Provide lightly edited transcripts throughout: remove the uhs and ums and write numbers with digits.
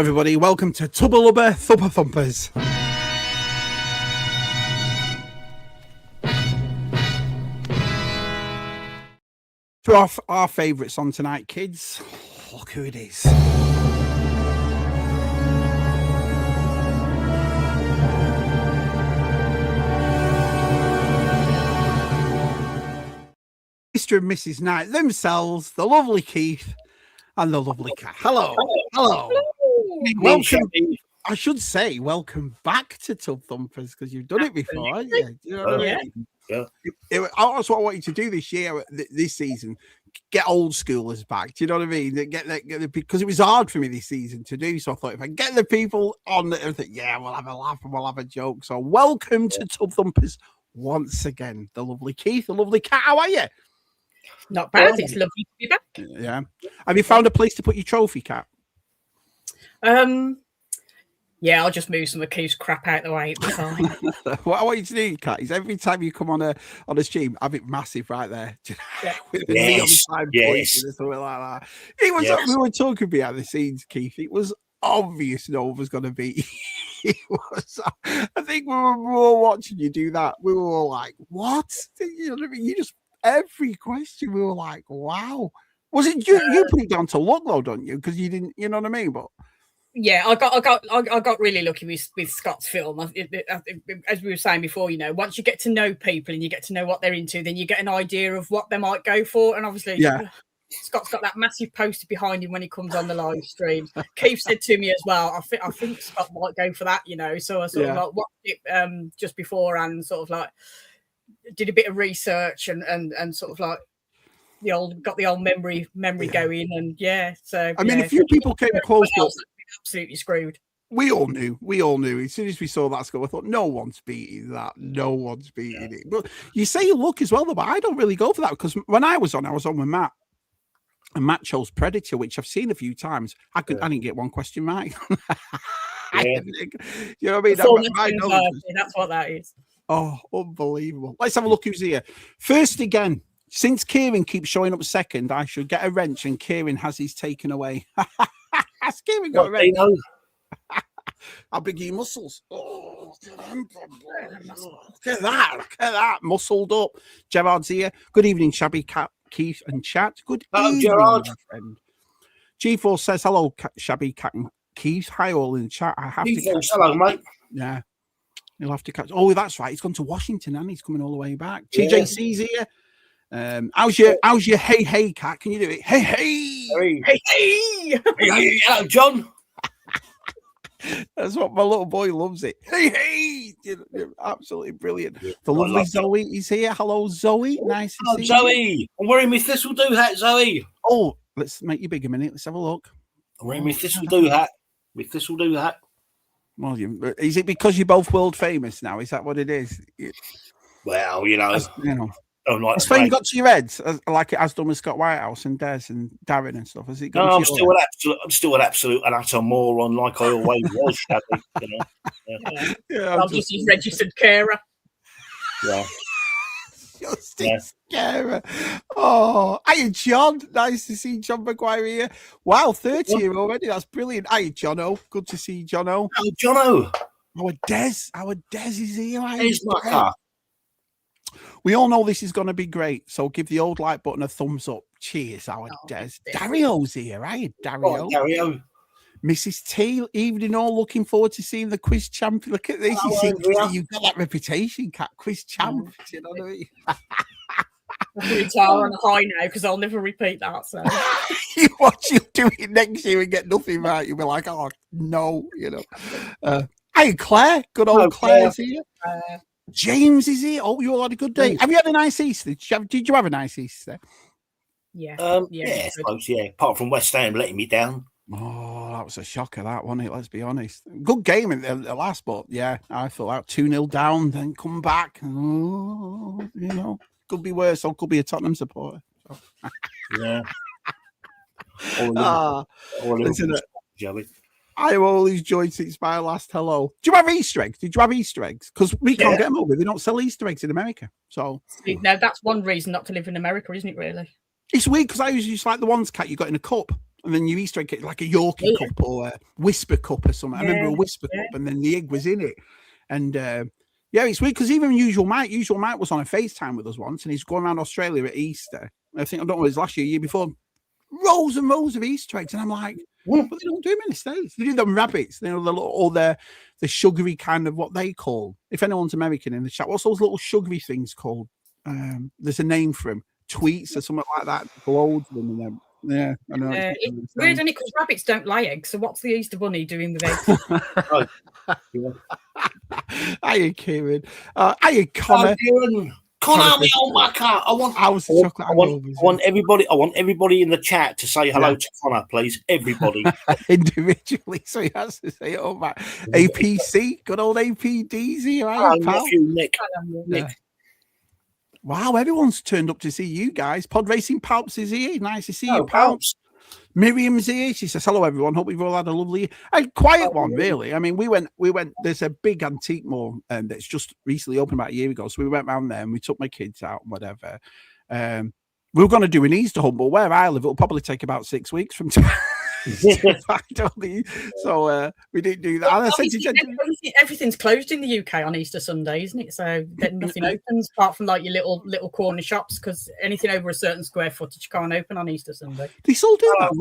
everybody. Welcome to Tub Thumpers. To our favourite song tonight, kids. Look who it is. Mr. and Mrs. Knight themselves, the lovely Keith and the lovely Cat. Hello. Welcome. I should say welcome back to Tub Thumpers because you've done it before, haven't you? You know what I mean? Yeah. That's what I want you to do this year, this season. Get old schoolers back. Do you know what I mean? Because it was hard for me this season to do. So I thought if I get the people on, I think, yeah, we'll have a laugh and we'll have a joke. So welcome to Tub Thumpers once again. The lovely Keith, the lovely Cat. How are you? Not bad. It's lovely to be back. Yeah. Have you found a place to put your trophy, Cat? Yeah, I'll just move some of Keith's crap out the way. It'll be fine. What I want you to do, Cat, is every time you come on a stream, have it massive right there. With the knee on the side pointing or something like that. It was we were talking behind the scenes, Keith. It was obvious Nova's gonna be. It was, I think we were watching you do that. We were all like, what? You know what I mean? You just every question we were like, wow. Was it you put it down to luck though, don't you? Because you didn't, you know what I mean? But yeah, I got really lucky with Scott's film. As we were saying before, you know, once you get to know people and you get to know what they're into, then you get an idea of what they might go for. And obviously, Scott's got that massive poster behind him when he comes on the live stream. Keith said to me as well, I think Scott might go for that, you know. So I sort of like watched it just before and sort of like did a bit of research and sort of like got the old memory going, and so I mean a few people came close to absolutely screwed. We all knew as soon as we saw that score. I thought no one's beating that, it. But you say you look as well though, but I don't really go for that because when I was on with Matt, and Matt chose Predator, which I've seen a few times. I didn't get one question right. You know what I mean? That's what that is. Oh, unbelievable. Let's have a look who's here. First again, since Kieran keeps showing up second, I should get a wrench and Kieran has his taken away. Has Kieran got a wrench? How big are your muscles? Oh, look at that. Muscled up. Gerard's here. Good evening, Shabby, Cat, Keith and Chat. Good evening, Gerard. my friend. G4 says, hello, Shabby, Cat and Keith. Hi, all in the chat. I have to catch. Hello, mate. Yeah. You'll have to catch. Oh, that's right. He's gone to Washington and he's coming all the way back. TJC's here. How's your hey Cat? Can you do it? Hey. Hello, John. That's what my little boy loves it. Hey, you're absolutely brilliant. The lovely Zoe is here. Hello, Zoe. Nice to see Zoe. you. I'm wearing my thistle do hat, Zoe. Oh, let's make you big a minute. Let's have a look. I'm wearing my thistle do hat. Well, is it because you're both world famous now? Is that what it is? Well, you know. Has fame got to your heads like it has done with Scott Whitehouse and Des and Darren and stuff? Has it got I'm still an absolute and utter moron like I always was, Shabby. You know? I'm just his registered carer. Yeah. Justice carer. Oh, hiya, John. Nice to see John McGuire here. Wow, 30 here already. That's brilliant. Hiya, Jono. Good to see Jono. Oh, Jono. Our Des is here. Here's my car. We all know this is going to be great, so give the old like button a thumbs up. Cheers, our Des. Dario's here, right? Dario. Mrs. T, evening all. Looking forward to seeing the quiz champ. Look at this. You've got that reputation, Cat. Quiz champ. You know what I mean? I'm retire on a high now because I'll never repeat that. So you watch you do it next year and get nothing right. You'll be like, oh no, you know. Hey, Claire. Good old Claire's here. James is here. Oh, you all had a good day. Have you had a nice Easter? Did you have a nice Easter? Yeah. I suppose, yeah. Apart from West Ham letting me down. Oh, that was a shocker, that, wasn't it? Let's be honest. Good game in the last, but yeah, I felt out 2-0 down, then come back. Oh, you know, could be worse or could be a Tottenham supporter. So. Yeah. I always joined since my last hello. Do you have Easter eggs? Did you have Easter eggs? Because we can't get them over. They don't sell Easter eggs in America. So no, that's one reason not to live in America, isn't it? Really? It's weird because I usually just like the ones, Cat, you got in a cup. And then your Easter egg, like a Yorkie cup or a Whisper cup or something. I remember a Whisper cup, and then the egg was in it. And it's weird because even Usual Mike was on a FaceTime with us once, and he's going around Australia at Easter. I don't know, it was last year before. Rows and rows of Easter eggs, and I'm like, but they don't do them in the States. They do them rabbits, the sugary kind of what they call. If anyone's American in the chat, what's those little sugary things called? There's a name for them, tweets or something like that. Loads of them, and then. Yeah, I know. It's weird, isn't it? Because rabbits don't lay eggs. So what's the Easter bunny doing with eggs? Hiya, Kieran. Hiya, Connor. Connor, me on my car. I want everybody in the chat to say hello to Connor, please. Everybody individually. So he has to say it all back. APC, good old APDZ, right? Nick. Wow, everyone's turned up to see you guys. Pod Racing Palps is here. Nice to see you, Palps. Miriam's here. She says, hello, everyone. Hope we've all had a quiet one, really. I mean, we went, there's a big antique mall that's just recently opened about a year ago. So we went around there and we took my kids out and whatever. We were going to do an Easter hunt, but where I live, it'll probably take about 6 weeks from today. So we didn't do that. Well, everything's closed in the UK on Easter Sunday, isn't it? So nothing opens apart from like your little corner shops, because anything over a certain square footage can't open on Easter Sunday. They still do that.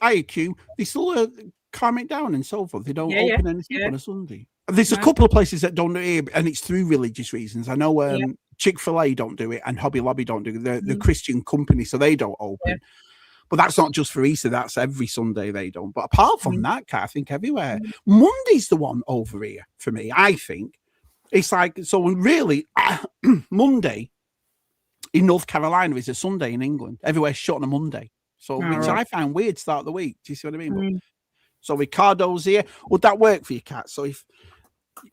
IQ, they still calm it down and so forth. They don't open anything on a Sunday. There's a couple of places that don't do it, and it's through religious reasons. I know Chick-fil-A don't do it, and Hobby Lobby don't do it. They're Christian company, so they don't open. Yeah. But that's not just for Easter. That's every Sunday they don't. But apart from that, I think everywhere. Monday's the one over here for me, I think. It's like, so really, Monday in North Carolina is a Sunday in England. Everywhere's shut on a Monday. So, which I find weird start of the week. Do you see what I mean? But, so Ricardo's here. Would that work for you, Kat? So if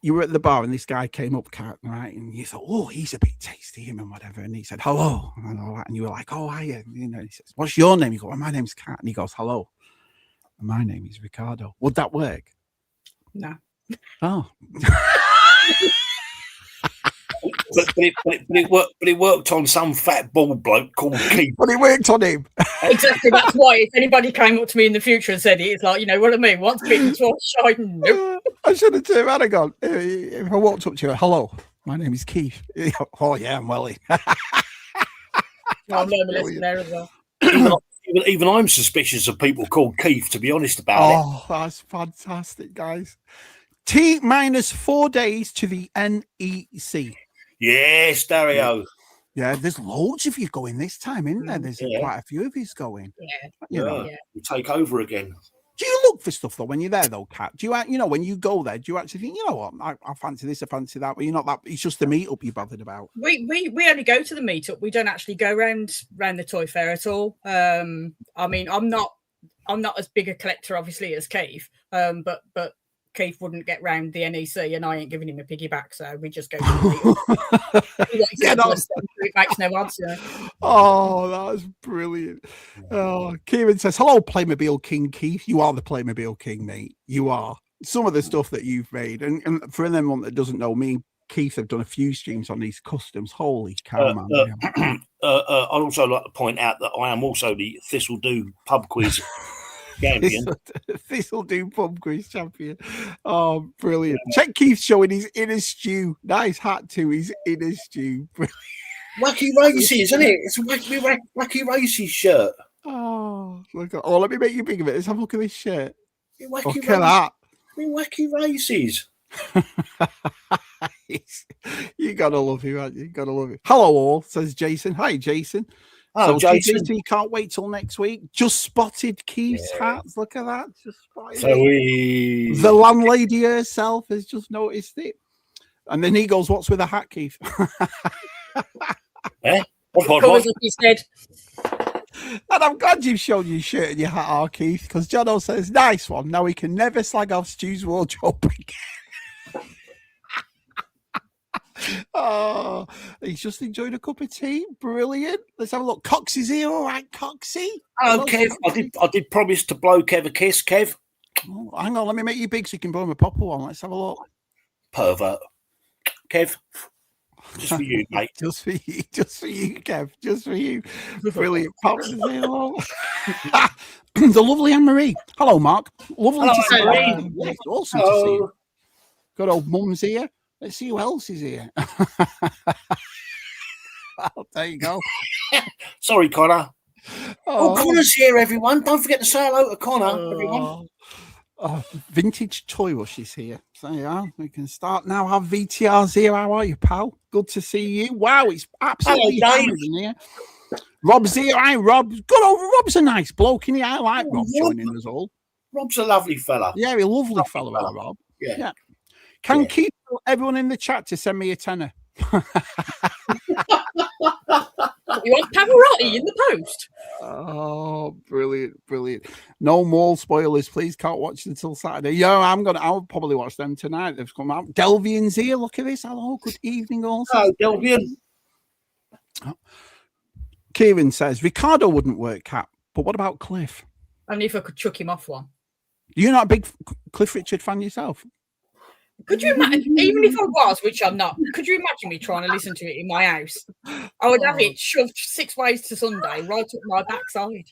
you were at the bar and this guy came up, Kat, right, and you thought, oh, he's a bit tasty, him and whatever, and he said, hello, and all that, and you were like, oh, hiya, you know, he says, what's your name? You go, well, my name's Kat, and he goes, hello, and my name is Ricardo. Would that work? No. Oh. But it worked on some fat bald bloke called Keith. But it worked on him. Exactly. That's why if anybody came up to me in the future and said it, it's like, you know what I mean? Once bitten, twice shy. Nope. I should have turned around and gone, if I walked up to you, hello, my name is Keith. Oh, yeah, I'm Welly. I'm listen there as well. Even I'm suspicious of people called Keith, to be honest about it. Oh, that's fantastic, guys. T minus 4 days to the NEC. Yes, Dario. Yeah, there's loads of you going this time, isn't there? There's quite a few of you going. Yeah. We take over again. Do you look for stuff though when you're there though, Kat? Do you when you go there, do you actually think, you know what, I fancy this, I fancy that, but you're not that, it's just the meetup you're bothered about? We only go to the meetup. We don't actually go around the toy fair at all. I mean, I'm not as big a collector obviously as Keith, but Keith wouldn't get round the NEC, and I ain't giving him a piggyback, so we just go to the it makes no odds. Oh, that's brilliant. Oh, Kieran says, hello, Playmobil King Keith. You are the Playmobil King, mate. You are. Some of the stuff that you've made, and for anyone that doesn't know, me and Keith have done a few streams on these customs. Holy cow, man. I'd also like to point out that I am also the Thistle Do pub quiz champion. This'll do pub quiz champion. Oh, brilliant. Check Keith showing his inner stew. Nice hat too. He's inner stew. Wacky Races, isn't it? It's a Wacky Races shirt. Oh, look at, let me make you big of it. Let's have a look at this shirt. Look at that. Wacky Races. You gotta love him, aren't you? You gotta love him. Hello all, says Jason. Hi, Jason. Oh, so Jason. You can't wait till next week. Just spotted Keith's hats. Look at that. Just spotted the landlady herself has just noticed it. And then he goes, what's with the hat, Keith? What? He said. And I'm glad you've shown your shirt and your hat, Keith, because Jono says, nice one. Now we can never slag off Stu's wardrobe again. Oh, he's just enjoyed a cup of tea. Brilliant. Let's have a look. Cox is here. All right, Coxie. Oh, Kev, I did promise to blow Kev a kiss, Kev. Oh, hang on, let me make you big so you can blow him a proper one. Let's have a look. Pervert. Kev. Just for you, mate. Just for you, Kev. Just for you. Brilliant. Pops is here. The lovely Anne-Marie. Hello, Mark. Lovely to see you. Yes, awesome to see you. Got old Mum's here. Let's see who else is here. There you go. Sorry, Connor. Connor's here, everyone. Don't forget to say hello to Connor, everyone. Vintage Toy Rush is here. So yeah, we can start now. Have VTRs here. How are you, pal? Good to see you. Wow, it's absolutely hammered in here. Rob's here. Hi, Rob. Good old Rob's a nice bloke, isn't he? I like Rob joining us all. Rob's a lovely fella. Yeah, a lovely fella, Rob. Yeah. Can keep everyone in the chat to send me a tenner. You want Pavarotti in the post? Oh, brilliant. No more spoilers, please. Can't watch until Saturday. Yeah, I'll probably watch them tonight. They've come out. Delvian's here. Look at this. Hello, good evening also. Hello, Delvian. Kieran says Ricardo wouldn't work, Cap. But what about Cliff? Only if I could chuck him off one. You're not a big Cliff Richard fan yourself? Could you imagine, even if I was, which I'm not, could you imagine me trying to listen to it in my house? I would have it shoved 6 ways to Sunday right up my backside.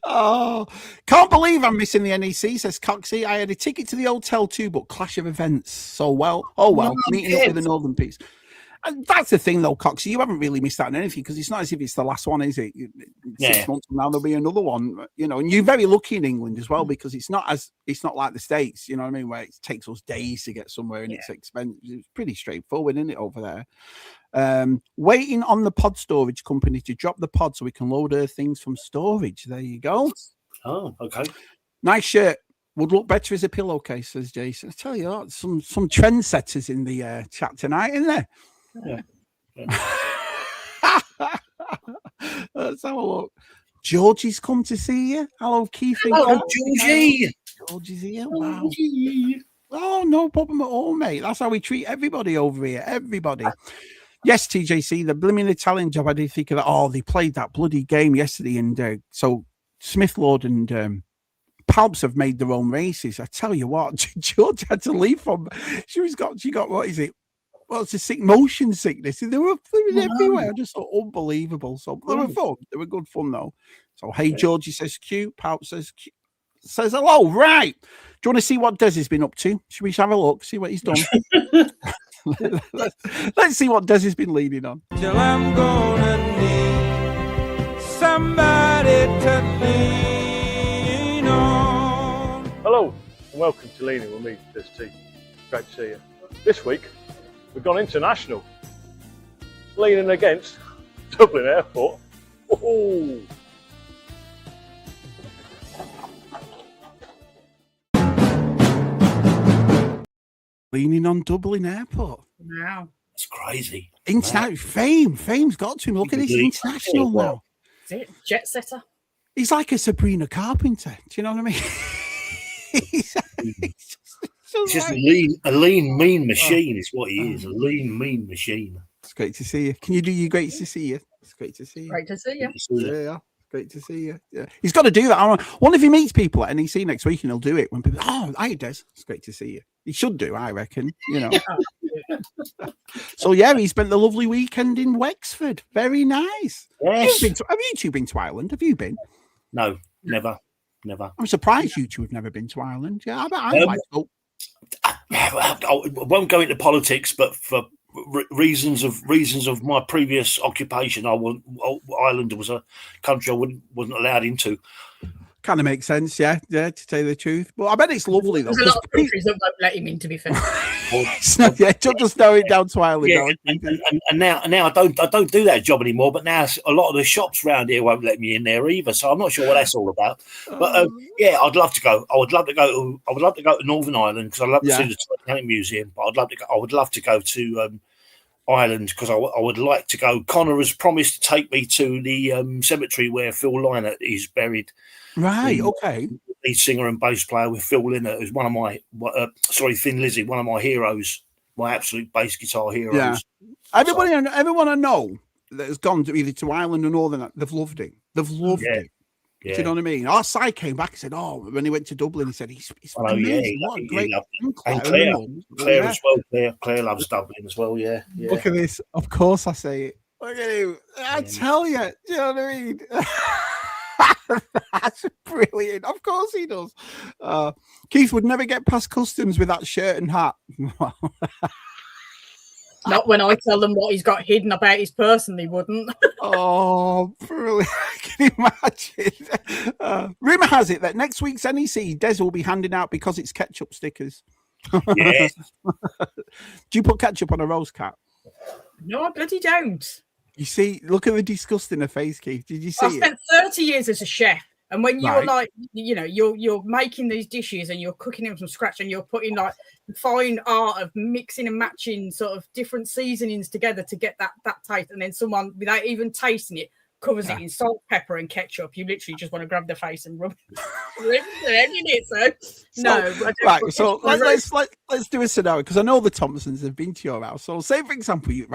Oh, can't believe I'm missing the NEC, says Coxie. I had a ticket to the hotel too, but clash of events. So meeting up with the Northern Piece. And that's the thing, though, Coxie. You haven't really missed out on anything because it's not as if it's the last one, is it? 6 months from now, there'll be another one, And you're very lucky in England as well because it's not like the States, you know what I mean, where it takes us days to get somewhere and it's expensive. It's pretty straightforward, isn't it, over there? Waiting on the pod storage company to drop the pod so we can load her things from storage. There you go. Oh, okay. Nice shirt. Would look better as a pillowcase, says Jason. I tell you what, some trendsetters in the chat tonight, isn't there? Yeah. Let's have a look. Georgie's come to see you. Hello, Keith. Hello, Georgie. Georgie's here. Wow. Oh, no problem at all, mate. That's how we treat everybody over here. Everybody. Yes, TJC, the blimmin' Italian job. I did think of that. Oh, they played that bloody game yesterday, and so Smith Lord and Palps have made their own races. I tell you what, George had to leave from. She got what is it? Well, it's a motion sickness. They were everywhere. Just so unbelievable. So they were fun. They were good fun though. So hey, Georgie says cute. Palp says hello. Right. Do you want to see what Des has been up to? Should we have a look? See what he's done. Let's see what Des has been leading on. Till I'm gonna need somebody to lean on. Hello and welcome to Leaning with me, Des T. Great to see you. This week we've gone international, leaning against Dublin Airport. Ooh. Leaning on Dublin Airport. Wow. That's crazy. Fame's got to him. Look at this international now. Is it jet setter? He's like a Sabrina Carpenter. Do you know what I mean? he's just a lean, mean machine is what he is. A lean, mean machine. It's great to see you. Can you do your great to see you? It's great to see you. Great to see you. Yeah. Great to see you. Yeah. He's got to do that. I wonder if he meets people at NEC next week and he'll do it when people, hi, Des. It's great to see you. He should do, I reckon, So, he spent the lovely weekend in Wexford. Very nice. Yes. Have you two been to Ireland? Have you been? No, never. I'm surprised you two have never been to Ireland. Yeah, I'd like to go. I won't go into politics, but for reasons of my previous occupation, Ireland was a country I wasn't allowed into. Kind of makes sense, yeah, to tell you the truth. But I bet it's lovely though. There's a lot of countries that won't let him in, to be fair. Just narrow it down to Ireland. Yeah, and now I don't do that job anymore. But now a lot of the shops around here won't let me in there either. So I'm not sure what that's all about. But I'd love to go. I would love to go to Northern Ireland because I'd love to see the Titanic Museum. But I would love to go to Ireland because I would like to go. Connor has promised to take me to the cemetery where Phil Lynott is buried. Right. Okay. Lead singer and bass player with Phil Lynott, who's one of my Thin Lizzy, one of my heroes, my absolute bass guitar heroes. Yeah. Everyone I know that has gone to either to Ireland or Northern, they've loved it. They've loved it. Do you know what I mean? Our side came back and said, "Oh, when he went to Dublin, he said he's amazing. What a great and Claire as well. Claire loves Dublin as well. Yeah. Look at this. Of course, I say it. Look at him. I tell you. Do you know what I mean? That's brilliant. Of course he does. Keith would never get past customs with that shirt and hat. Not when I tell them what he's got hidden about his person, they wouldn't. Oh, brilliant. Can you imagine? Rumour has it that next week's NEC, Des will be handing out because it's ketchup stickers. Yeah. Do you put ketchup on a roast cat? No, I bloody don't. You see, look at the disgust in her face, Keith. Did you see I spent 30 years as a chef. And when you're like, you're making these dishes and you're cooking them from scratch and you're putting like fine art of mixing and matching sort of different seasonings together to get that taste, and then someone without even tasting it covers it in salt, pepper, and ketchup. You literally just want to grab their face and rub it. So let's do a scenario, because I know the Thompsons have been to your house. So say, for example, you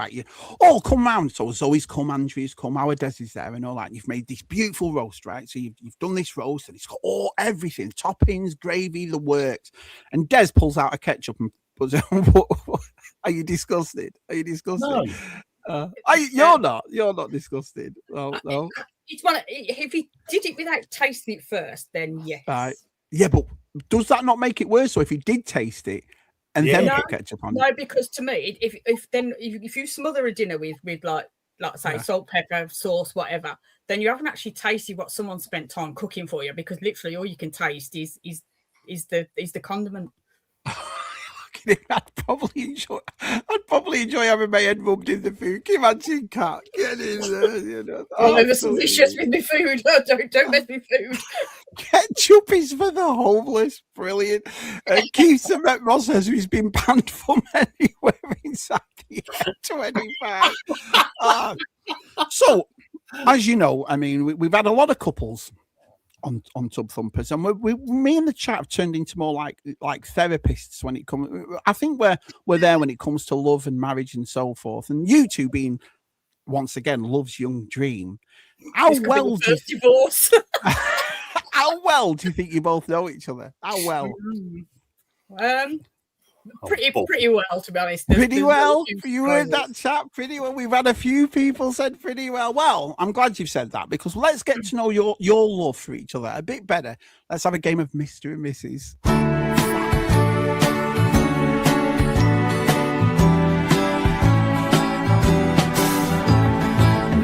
come round. So Zoe's come, Andrew's come, our Des is there, and all that. You've made this beautiful roast, right? So you've done this roast, and it's got everything, toppings, gravy, the works. And Des pulls out a ketchup and puts it on. Are you disgusted? No. You're not disgusted. No. It's one. If he did it without tasting it first, then yes. Right. Yeah, but does that not make it worse? So if he did taste it and then put ketchup on? No, because to me, if you smother a dinner with like say salt, pepper, sauce, whatever, then you haven't actually tasted what someone spent time cooking for you, because literally all you can taste is the condiment. I'd probably enjoy having my head rubbed in the food. Can you imagine, Cat? Get in there, there's some issues with my food. Don't mess with food. Ketchup is for the homeless. Brilliant. Keith Met Ross says he's been banned from anywhere inside the 25. So, as you know, I mean, we've had a lot of couples on Tub Thumpers, and me and the chat have turned into more like therapists when it comes. I think we're there when it comes to love and marriage and so forth. And you two being once again love's young dream. How well do you think you both know each other? How well? Pretty well, to be honest. Pretty well. You heard that, chat? Pretty well. We've had a few people said pretty well. Well, I'm glad you've said that, because let's get to know your love for each other a bit better. Let's have a game of Mr. and Mrs.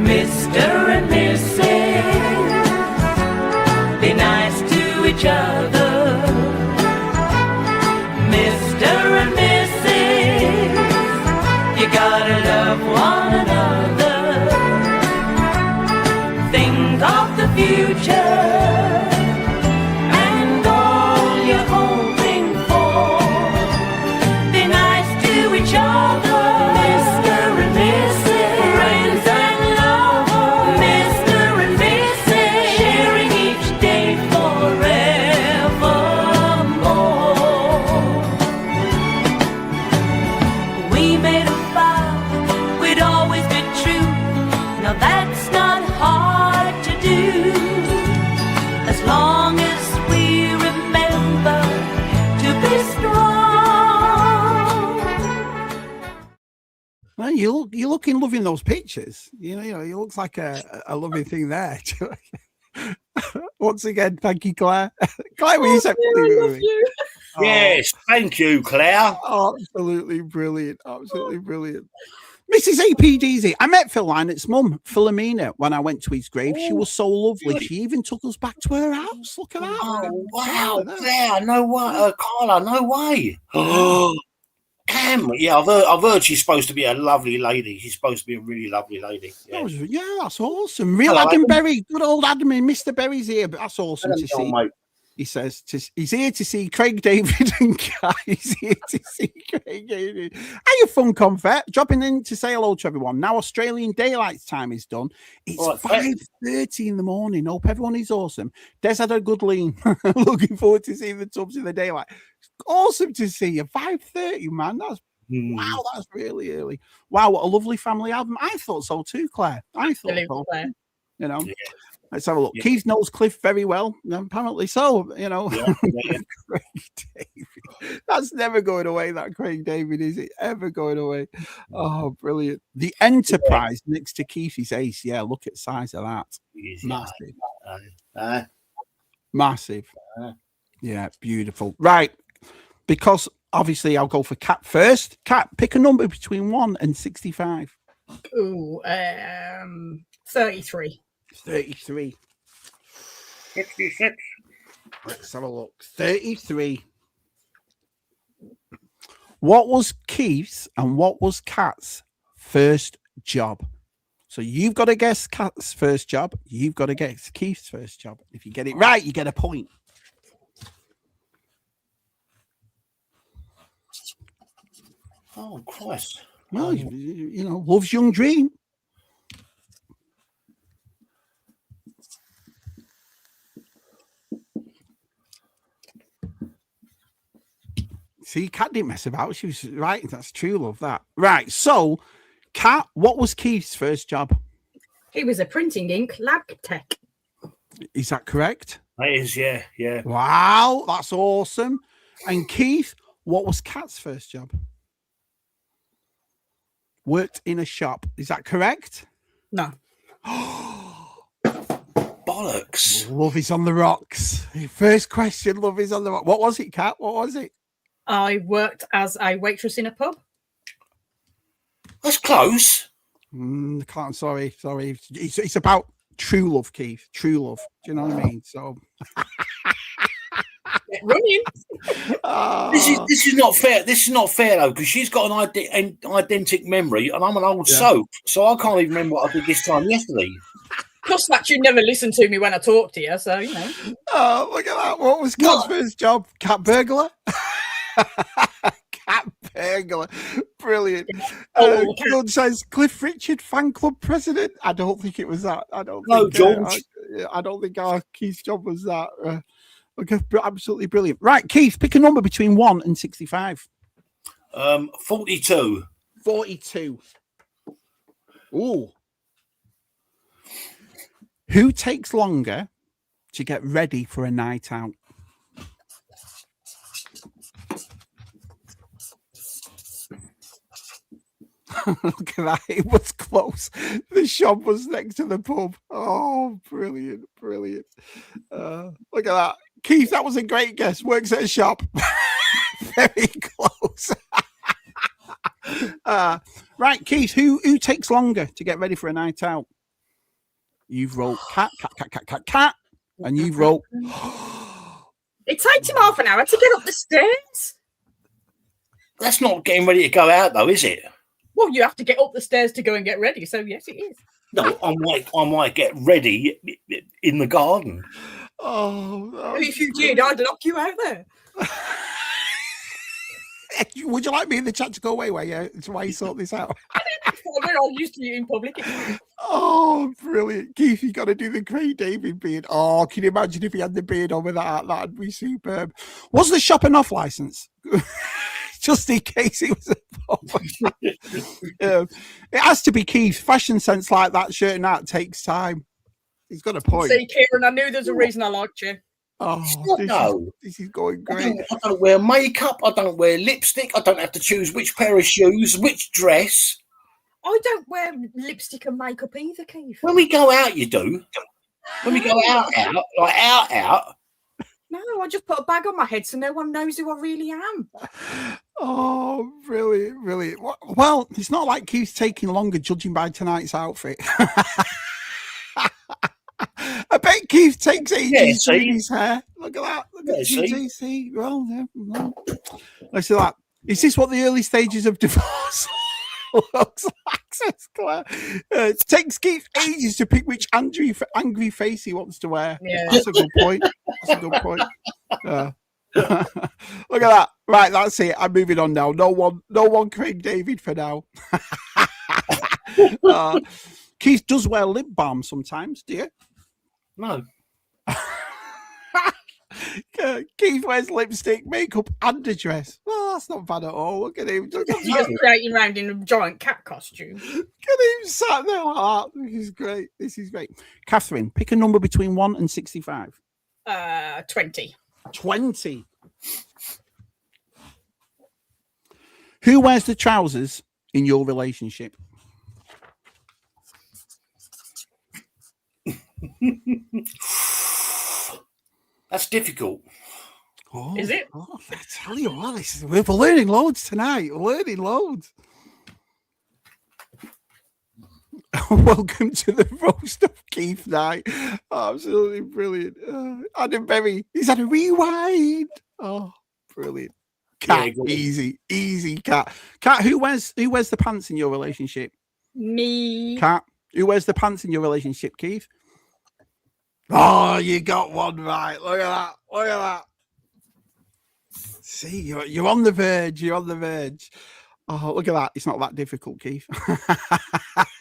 Mr. and Mrs. Be nice to each other. Mr. and Mrs. You gotta love one another. Think of the future and all you're hoping for. Be nice to each other. Mr. and Mrs. Friends and lovers. Mr. and Mrs. Sharing each day forevermore. We made a vow we'd always be true. Now that's not hard to do, as long as we remember to be strong. Well, you looking loving those pictures. You know, it looks like a lovely thing there. Once again, thank you, Claire. Claire, will you say Yes, thank you, Claire. Absolutely brilliant. Absolutely brilliant. Mrs. APDZ. I met Phil Lynett's mum, Philomena, when I went to his grave. She was so lovely. She even took us back to her house. Look at that. Oh, wow, Claire, no way. Carla, no way. Oh, Cam, yeah, I've heard she's supposed to be a lovely lady. She's supposed to be a really lovely lady. Yeah, that's awesome. Real Adam Berry. Good old Adam and Mr. Berry's here, but that's awesome to see. Mate. He says he's here to see Craig David and Guy. He's here to see Craig David. How you fun, Confet? Dropping in to say hello to everyone. Now Australian Daylight Time is done. It's 5:30 in the morning. Hope everyone is awesome. Des had a good lean. Looking forward to seeing the Tubs in the daylight. Awesome to see you. 5:30, man. Wow, that's really early. Wow, what a lovely family album. I thought so too, Claire. I thought so. You know. Yeah. Let's have a look. Yeah. Keith knows Cliff very well. Apparently so, you know. Yeah, yeah. Craig David. That's never going away, that Craig David, is it? Ever going away? Oh, brilliant. The Enterprise next to Keith's Ace. Yeah, look at the size of that. Massive. Massive. Yeah, beautiful. Right. Because obviously I'll go for Cat first. Cat, pick a number between 1 and 65. Ooh, 33. 33. 66. Let's have a look. 33. What was Keith's and what was Cat's first job? So you've got to guess Cat's first job. You've got to guess Keith's first job. If you get it right, you get a point. Oh, Christ. Well, you know, love's young dream. See, Cat didn't mess about. She was right. That's true love, that. Right. So, Cat, what was Keith's first job? He was a printing ink lab tech. Is that correct? That is, yeah. Wow, that's awesome. And Keith, what was Cat's first job? Worked in a shop. Is that correct? No. Bollocks. Love is on the rocks. First question, love is on the rocks. What was it, Cat? What was it? I worked as a waitress in a pub. That's close. Can't, sorry. It's about true love, Keith. True love. Do you know what I mean? So Get running. This is not fair. This is not fair though, because she's got an identical memory, and I'm an old soap, so I can't even remember what I did this time yesterday. Plus that you never listen to me when I talk to you, so you know. Oh, look at that. What was Cat's first job? Cat burglar? Cat burglar. Brilliant. Claude says Cliff Richard fan club president. I don't think it was that. I don't think our Keith's job was that. Okay, absolutely brilliant. Right, Keith, pick a number between 1 and 65. 42. 42. Ooh. Who takes longer to get ready for a night out? Look at that. It was close. The shop was next to the pub. Oh, brilliant. Look at that. Keith, that was a great guess. Works at a shop. Very close. Right, Keith, who takes longer to get ready for a night out? You've wrote cat, and you've wrote... It takes him half an hour to get up the stairs. That's not getting ready to go out, though, is it? Well, you have to get up the stairs to go and get ready, so yes, it is. No, I might get ready in the garden. Oh, if you did, I'd lock you out there. Would you like me in the chat to go away? That's why you sort this out. We're all used to you in public. Oh, brilliant. Keith, you got to do the Craig David beard. Oh, can you imagine if he had the beard on with that? That'd be superb. Was the shop an off license? Just in case it was a it has to be Keith. Fashion sense like that, shirt and that takes time. He's got a point. See, Kieran, I knew there's a reason I liked you. Oh, this is going great. I don't wear makeup. I don't wear lipstick. I don't have to choose which pair of shoes, which dress. I don't wear lipstick and makeup either, Keith. When we go out, you do. When we go out, like out. No, I just put a bag on my head so no one knows who I really am. Oh, brilliant. Well, it's not like Keith's taking longer judging by tonight's outfit. I bet Keith takes ages doing his hair. Look at that. Look at see. Well, no. Let's see that. Is this what the early stages of divorce looks like? Says Claire. It takes Keith ages to pick which angry face he wants to wear. Yeah. That's a good point. Look at that. Right, that's it. I'm moving on now. No one Craig David for now. Keith does wear lip balm sometimes, do you? No. Keith wears lipstick, makeup, and a dress. Well, that's not bad at all. Look at him. Look at He's just creating around in a giant cat costume. him sat there like that. This is great. This is great. Catherine, pick a number between 1 and 65. 20. 20. Who wears the trousers in your relationship? That's difficult. Oh, Is it? Oh, I tell you what, we're learning loads tonight. We're learning loads. Welcome to the roast of Keith night. Absolutely brilliant. Adam Berry, he's had a rewind. Oh, brilliant. Cat, Yeah, easy, Cat. Cat, who wears the pants in your relationship? Me. Cat, who wears the pants in your relationship, Keith? Oh, you got one right. Look at that. Look at that. See, you're on the verge. You're on the verge. Oh, look at that. It's not that difficult, Keith.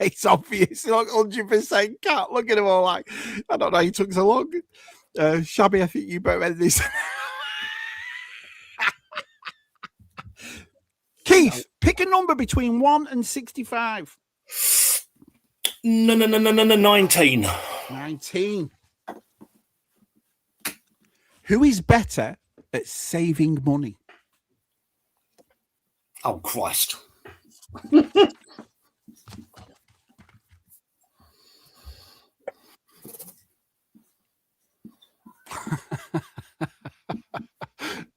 It's obvious. Look, 100% Cat. Look at him all like, I don't know, he took so long. Shabby, I think you better end this. Keith, pick a number between 1 and 65. No, 19. 19. Who is better at saving money? Oh, Christ.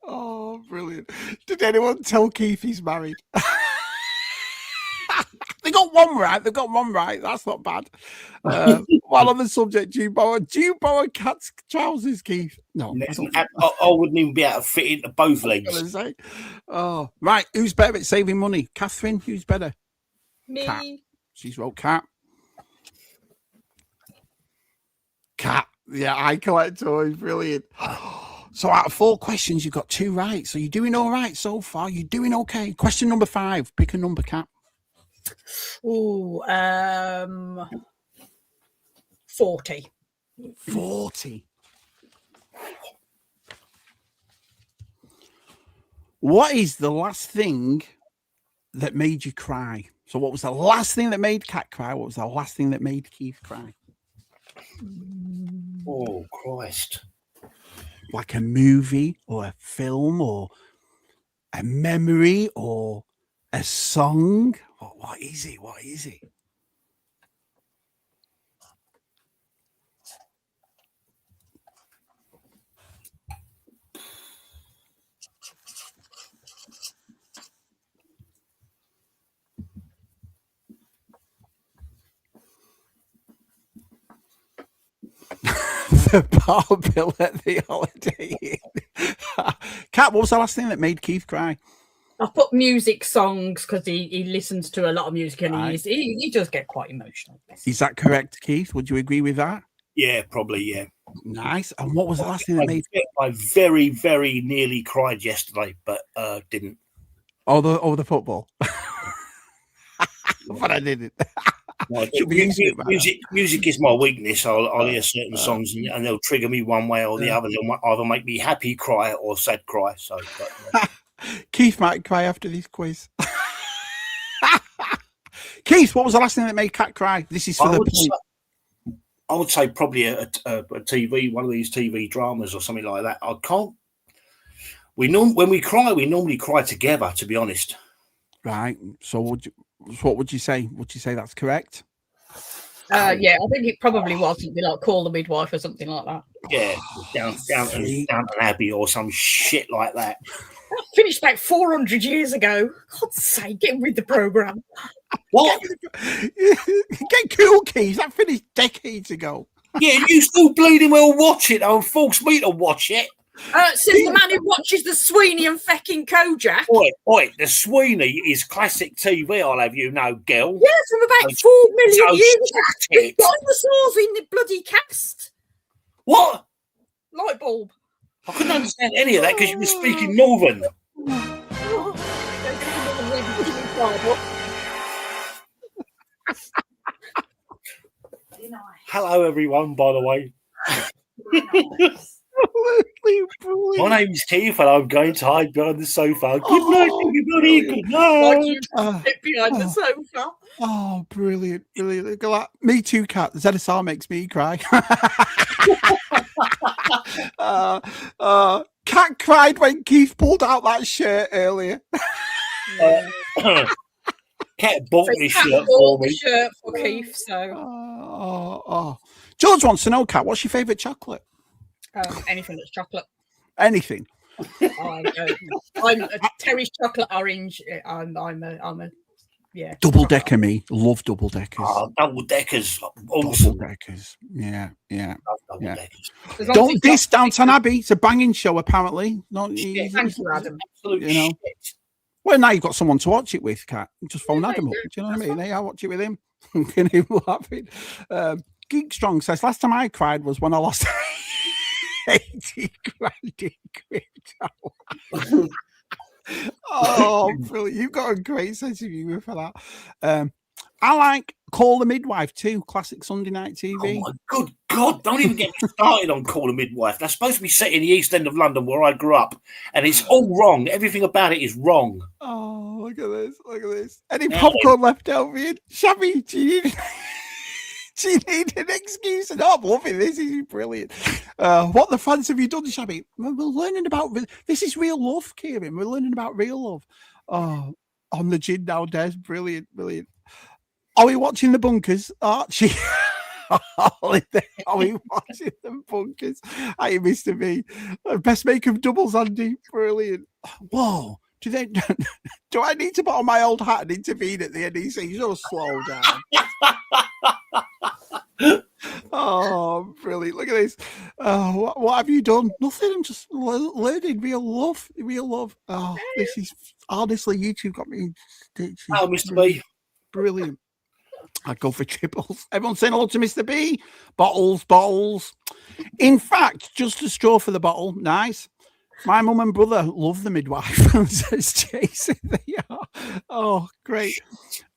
Oh, brilliant. Did anyone tell Keith he's married? They got one right. They've got one right. That's not bad. While on the subject, do you borrow Cat's trousers, Keith? No. I wouldn't even be able to fit into both legs. Say. Oh, right. Who's better at saving money? Catherine, who's better? Me. Cat. She's wrote Cat. Cat. Yeah, eye collector is brilliant. So out of 4 questions, you've got 2 right. So you're doing all right so far. You're doing okay. Question number 5. Pick a number, Cat. Ooh, 40. 40. What is the last thing that made you cry? So what was the last thing that made Cat cry? What was the last thing that made Keith cry? Oh, Christ. Like a movie or a film or a memory or a song? What is it? What is it? The bar bill at the Holiday Inn. Cat, what was the last thing that made Keith cry? I put music songs because he listens to a lot of music and Right. he does get quite emotional. Is that correct, Keith? Would you agree with that? Yeah, probably, yeah. Nice. And what was the last thing that made I very, very nearly cried yesterday, but didn't. the football? But I didn't. No, Should be easy about music is my weakness. I'll hear certain songs and they'll trigger me one way or the other. They'll either make me happy cry or sad cry. So, Keith might cry after this quiz. Keith, what was the last thing that made Cat cry? This is for the point. I would say probably a TV, one of these TV dramas or something like that. I can't. When we cry, we normally cry together. To be honest, Right. So what would you say? Would you say that's correct? Yeah, I think it probably was something like Call the Midwife or something like that. yeah, down Abbey or some shit like that. That finished about 400 years ago. God's sake, get with the programme. What? Get cool, Keith. That finished decades ago. Yeah, you still bleeding well watch it and force me to watch it. Says the man who watches the Sweeney and fecking Kojak. Oi, the Sweeney is classic TV, I'll have you know, girl. Yeah, from about 4 million So years ago. shut it. Dinosaurs in the bloody cast. What? Light bulb. I couldn't understand any of that because you were speaking Northern. Hello, everyone, by the way. My name's Keith, and I'm going to hide behind the sofa. Good night, everybody. Good night. Sit behind the sofa. Oh, brilliant. Look at that. Me too, Cat. ZSR makes me cry. Cat cried when Keith pulled out that shirt earlier. Cat bought So this Kat shirt bought for the me. shirt for Keith. So George wants to know, Cat, what's your favourite chocolate? anything that's chocolate. Anything. I'm a Terry's chocolate orange. I'm a yeah. Double decker, me. Love double deckers. Oh, double deckers. Double Awesome. deckers. Yeah. Double Yeah. deckers. As long as Don't it's diss not- Downton Abbey. It's a banging show, apparently. Not Yeah, thank you, Adam. Absolute You know. shit. Well, now you've got someone to watch it with, Cat. Just phone Yeah, Adam up. yeah, Do you know what I that's mean? Hey, I'll watch it with him. Can he laughing? Geek Strong says, last time I cried was when I lost 80 grand in crypto. Oh, brilliant. You've got a great sense of humour for that. I like Call the Midwife too, classic Sunday night TV. Oh my good God, don't even get me started on Call a Midwife. That's supposed to be set in the East End of London where I grew up, and it's all wrong. Everything about it is wrong. Oh, look at this. Any popcorn left over here? Shabby, do you need an excuse? No, I'm loving this. This is brilliant. What the fans have you done, Shabby? We're learning about this is real love, Kieran. We're learning about real love. Oh, on the gin nowadays. Brilliant. Are we watching the bunkers, Archie? Are we watching the bunkers? Hey, Mr. B. Best make of doubles, Andy. Brilliant. Whoa. Do I need to put on my old hat and intervene at the NEC? Just slow down. Oh, brilliant. Look at this. What have you done? Nothing. I'm just learning real love. Oh, this is honestly, YouTube got me. Oh, Mr. B. Brilliant. I'd go for triples. Everyone's saying hello to Mr. B. Bottles. In fact, just a straw for the bottle. Nice. My mum and brother love the midwife, says Jason. They are. Oh, great.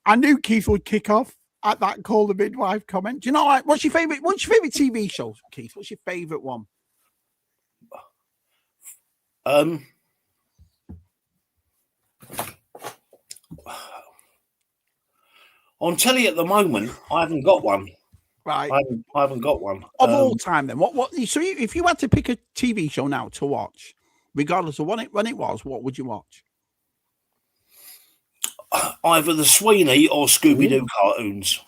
I knew Keith would kick off at that Call the Midwife comment. Do you know, like, what's your favourite TV show, Keith? What's your favourite one? On telly at the moment, I haven't got one. Right. I haven't got one. Of all time, then. What? So if you had to pick a TV show now to watch, regardless of when it was, what would you watch? Either the Sweeney or Scooby-Doo cartoons.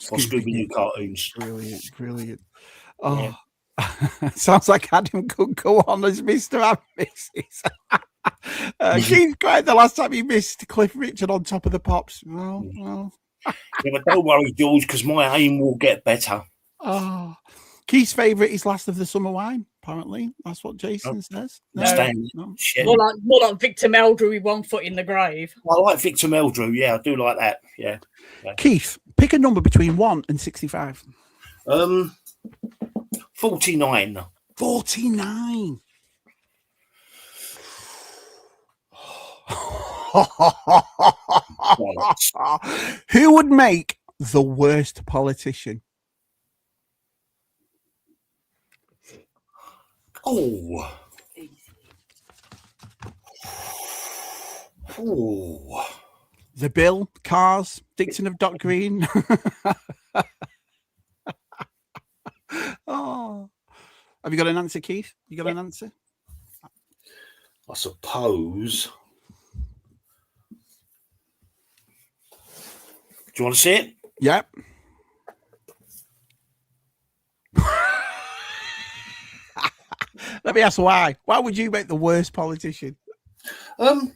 Brilliant. Oh, yeah. Sounds like Adam could go on as Mr. and Mrs. Keith cried the last time he missed Cliff Richard on Top of the Pops. Well. Yeah, but don't worry, George, because my aim will get better. Oh, Keith's favourite is Last of the Summer Wine. Apparently, that's what Jason says. No. Shit. More like Victor Meldrew with one foot in the grave. I like Victor Meldrew. Yeah, I do like that. Yeah. Keith, pick a number between 1 and 65. 49. 49. Who would make the worst politician? Oh. The Bill, Cars, Dixon of Dock Green. Oh. Have you got an answer, Keith? You got an answer? I suppose. Do you want to see it? Yep. Let me ask why. Why would you make the worst politician? Because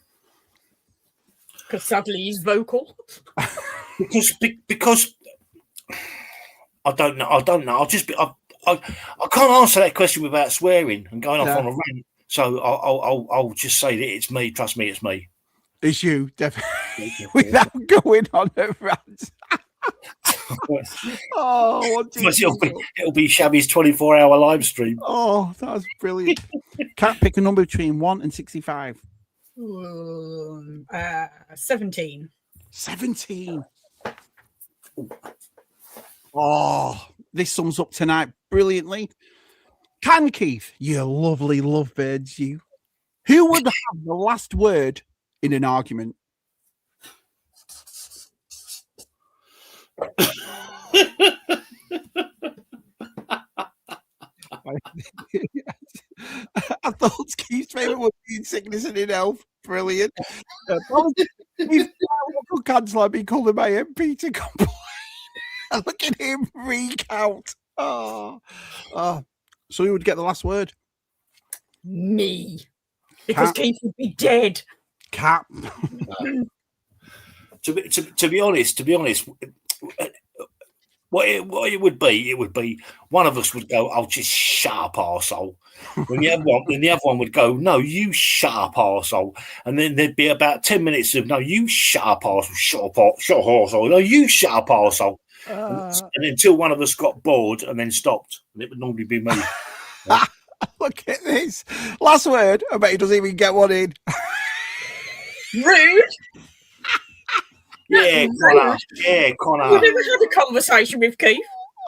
sadly he's vocal. Because I don't know. I can't answer that question without swearing and going off on a rant. So I'll just say that it's me. Trust me, it's me. It's you, definitely. Without going on a rant. Oh, it'll be Shabby's 24-hour live stream. Oh, that was brilliant. Can't pick a number between 1 and 65. 17. 17. Oh, this sums up tonight brilliantly. Can Keith, you lovely lovebirds, you. Who would have the last word in an argument? I thought Keith's favourite would be in sickness and in health. Brilliant. If cancel, I'd be calling my MP to complain. Look at him recount. So who would get the last word? Me. Because Keith would be dead. Cap. To be honest, what it would be one of us would go, "Oh, just shut up, arsehole." Then the other one would go, "No, you shut up, arsehole." And then there'd be about 10 minutes of, "No, you shut up, arsehole, shut up, arsehole, no, you shut up, arsehole." And until one of us got bored and then stopped. And it would normally be me. Look at this. Last word. I bet he doesn't even get one in. Rude. Yeah, Connor. Yeah, Connor. We've never had a conversation with Keith.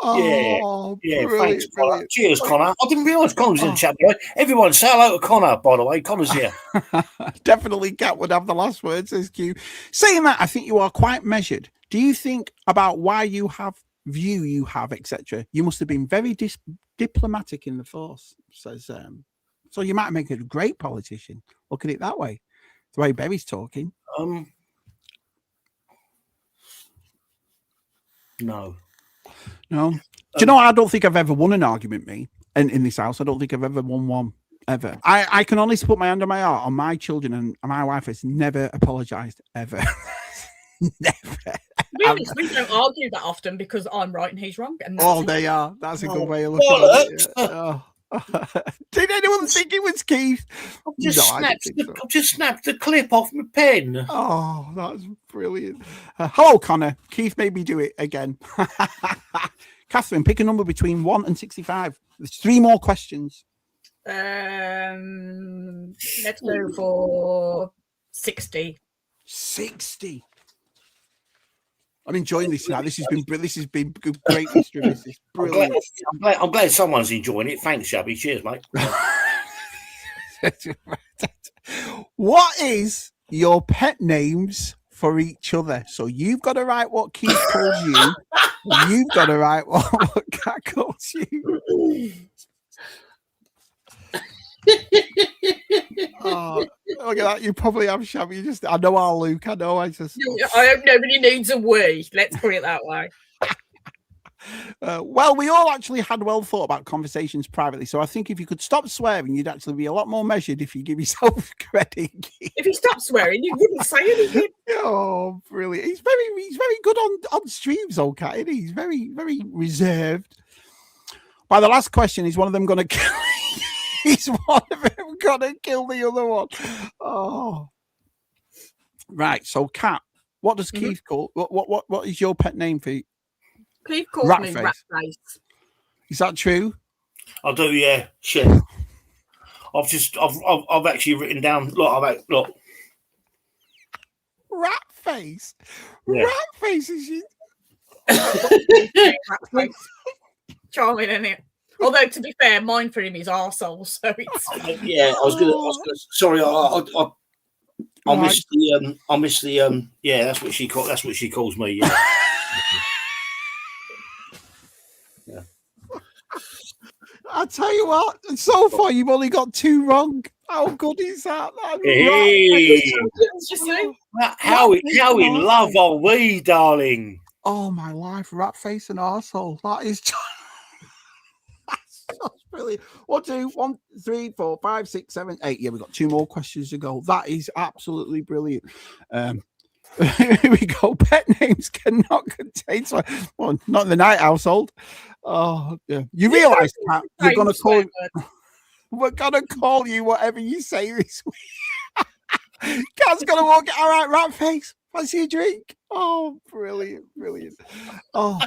Oh, yeah, brilliant, thanks, Connor. brilliant. Cheers, Connor. I didn't realise Connor was in the chat, boy. Everyone, say hello to Connor, by the way. Connor's here. Definitely Cat would have the last word, says Q. Saying that, I think you are quite measured. Do you think about why you have view you have, etc.? You must have been very diplomatic in the force, says so you might make a great politician. Look at it that way. The way Berry's talking. No. Do you know, I don't think I've ever won an argument, me, in this house. I don't think I've ever won one, ever. I can honestly put my hand on my heart on my children, and my wife has never apologised, ever. Never. Really, we don't argue that often because I'm right and he's wrong. And They are. That's a good way of looking at it. Did anyone think it was Keith? I've just snapped the clip off my pen. Oh, that's brilliant. Hello, Connor. Keith made me do it again. Catherine, pick a number between 1 and 65. There's 3 more questions. Let's go for 60. 60. I'm enjoying this now. This has been great history. This is brilliant. I'm glad someone's enjoying it. Thanks, Shabby. Cheers, mate. What is your pet names for each other? So you've got to write what Keith calls you. You've got to write what Cat calls you. Oh, look at that. You probably have Shabby. I know our Luke. I hope nobody needs a wee. Let's put it that way. Well, we all actually had well thought about conversations privately. So I think if you could stop swearing, you'd actually be a lot more measured if you give yourself credit. If he stopped swearing, you wouldn't say anything. Oh, brilliant. He's very good on streams, old Cat, isn't he? He's very, very reserved. By the last question, is one of them going to kill He's one of them gonna kill the other one. Oh, right. So, Cat, what does Keith call? What is your pet name for you? Keith calls me Ratface. Is that true? I do, yeah. Shit. I've actually written down. Look. Ratface. Yeah. Ratface is Ratface. Charming, isn't it? Although, to be fair, mine for him is arsehole, so it's... Yeah, I was gonna sorry, I missed the yeah, that's what she calls me, yeah. Yeah. I tell you what, so far you've only got 2 wrong. How good is that? Hey. How in love are we, darling? Oh my life, Ratface and arsehole. That is that's brilliant. 1, 2, 1, 3, 4, 5, 6, 7, 8. Yeah, we've got 2 more questions to go. That is absolutely brilliant. Here we go. Pet names cannot contain swear. Well, not in the Knight household. Oh, yeah. You realise, Pat, we're going to call you whatever you say this week. Cat's going to walk it. All right, Ratface. Fancy a drink? Oh, brilliant. Oh,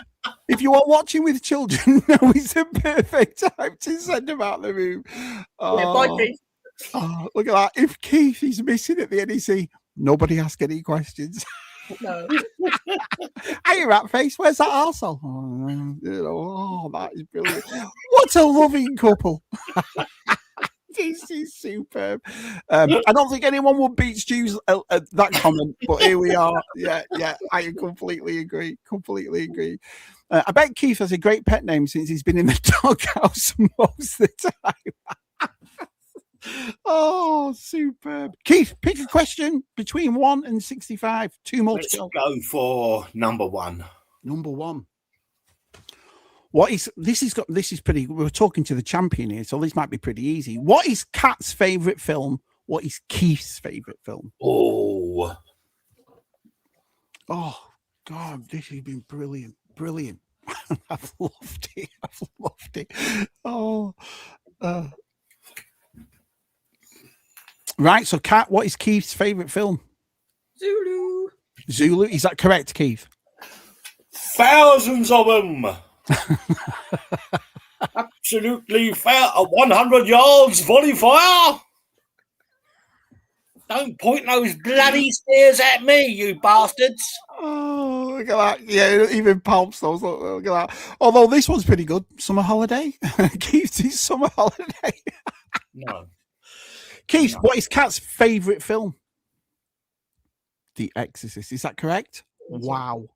if you are watching with children, now is the perfect time to send them out the room. Oh, yeah, bye, Keith. Oh, look at that. If Keith is missing at the NEC, nobody ask any questions. No. Hey, Ratface, where's that arsehole? Oh, That is brilliant. What a loving couple. This is superb. I don't think anyone would beat Stu's that comment, but here we are. Yeah, I completely agree. I bet Keith has a great pet name since he's been in the doghouse most of the time. Oh, superb. Keith, pick a question between 1 and 65. 2 more Let's to go. go for number 1. Number 1. What is this? This is pretty. We're talking to the champion here, so this might be pretty easy. What is Kat's favorite film? What is Keith's favorite film? Oh God, this has been brilliant. I've loved it. Right. So, Kat, what is Keith's favorite film? Zulu. Is that correct, Keith? Thousands of them. Absolutely fair. 100 yards, volley fire. Don't point those bloody spears at me, you bastards. Oh, look at that. Yeah, even palps those. Look at that. Although this one's pretty good. Summer holiday. Keith's his summer holiday. No. Keith, what is Kat's favourite film? The Exorcist. Is that correct? Wow.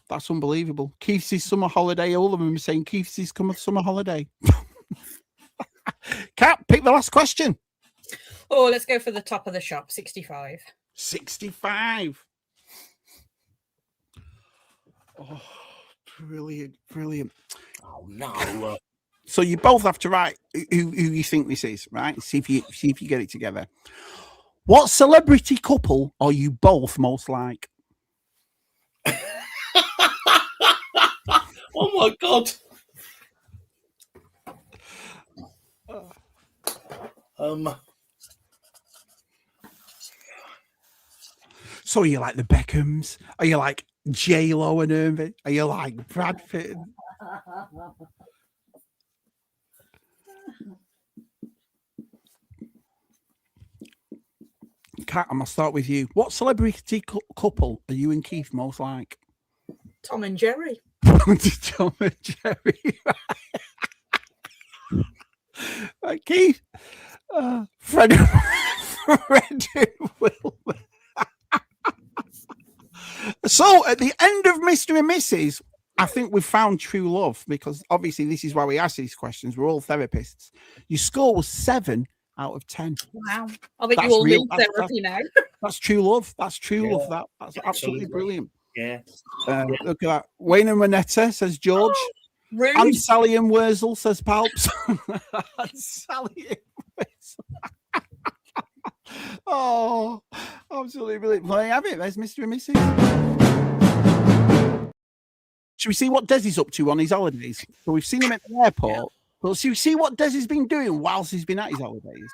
That's unbelievable. Keith's summer holiday. All of them are saying Keith's summer holiday. Kat, pick the last question. Oh, let's go for the top of the shop, 65. 65. Oh, brilliant. Oh no. So you both have to write who you think this is, right? See if you get it together. What celebrity couple are you both most like? Oh my God. So are you like the Beckhams? Are you like J-Lo and Irving? Are you like Brad Pitt? Kat, I'm gonna start with you. What celebrity couple are you and Keith most like? Tom and Jerry. Tom and Jerry. Keith, Fred and Wilbur. So at the end of Mr. and Mrs., I think we've found true love, because obviously this is why we ask these questions. We're all therapists. Your score was 7 out of 10. Wow. I think you all need therapy now. That's true love. That's true love. That's absolutely brilliant. Yeah. Look at that. Wayne and Renetta, says George. Rude. And Sally and Wurzel, says Palps. And Sally and Wurzel. Oh, absolutely brilliant. Well, have it. There's Mr. and Mrs. Should we see what Des is up to on his holidays? So we've seen him at the airport. But should we see what Des has been doing whilst he's been at his holidays?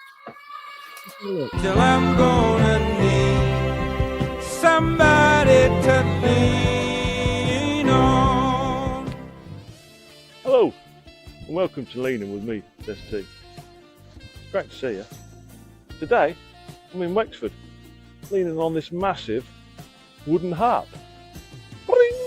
Till I'm gonna need somebody to lean on. Hello, and welcome to Leaning with me, ST. Great to see you. Today, I'm in Wexford, leaning on this massive wooden harp. Boing!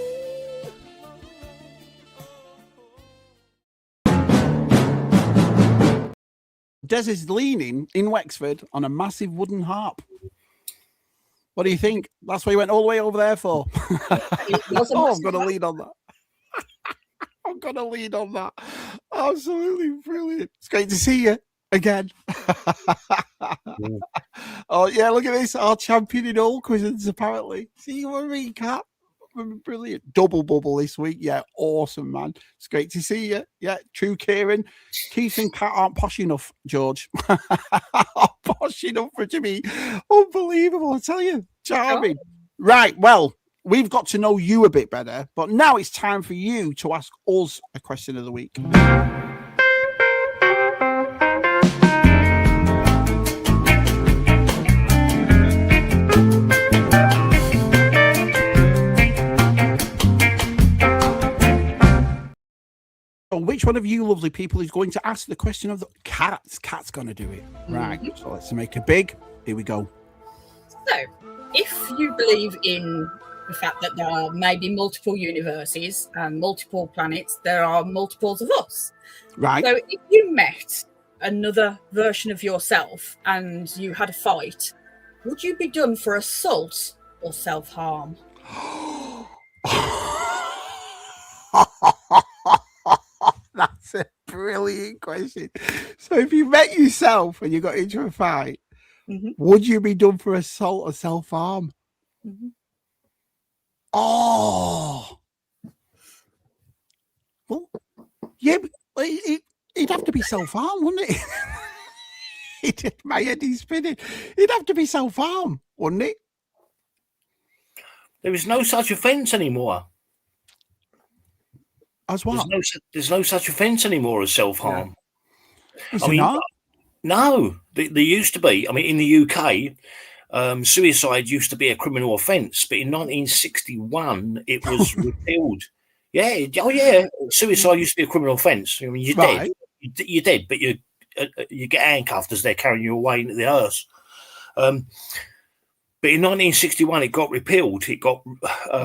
Des is leaning in Wexford on a massive wooden harp. What do you think? That's what he went all the way over there for. Oh, I'm going to lean on that. I'm going to lean on that. Absolutely brilliant. It's great to see you again. Oh, yeah, look at this. Our champion in all quizzes, apparently. See what I mean, Kat? Brilliant. Double bubble this week. Yeah, awesome, man. It's great to see you. Yeah, true Kieran. Keith and Kat aren't posh enough, George. Aren't posh enough for it to be unbelievable, I tell you. Charming. Right, well, we've got to know you a bit better, but now it's time for you to ask us a question of the week. So which one of you lovely people is going to ask the question of the Kat's going to do it. Right. So let's make it big. Here we go. So, if you believe in the fact that there are maybe multiple universes and multiple planets. There are multiples of us. Right. So if you met another version of yourself and you had a fight, would you be done for assault or self-harm? That's a brilliant question. So if you met yourself and you got into a fight, would you be done for assault or self-harm? Oh. Well, yeah, but it'd have to be self-harm, wouldn't it? My head is spinning. It'd have to be self-harm, wouldn't it? There is no such offence anymore. As what? There's no such offence anymore as self-harm. Yeah. I mean, not? No, there used to be. I mean, in the UK, suicide used to be a criminal offence, but in 1961 it was repealed. Yeah, oh yeah, suicide used to be a criminal offence. I mean, you're dead. You're dead, but you get handcuffed as they're carrying you away into the hearse. But in 1961, it got repealed. It got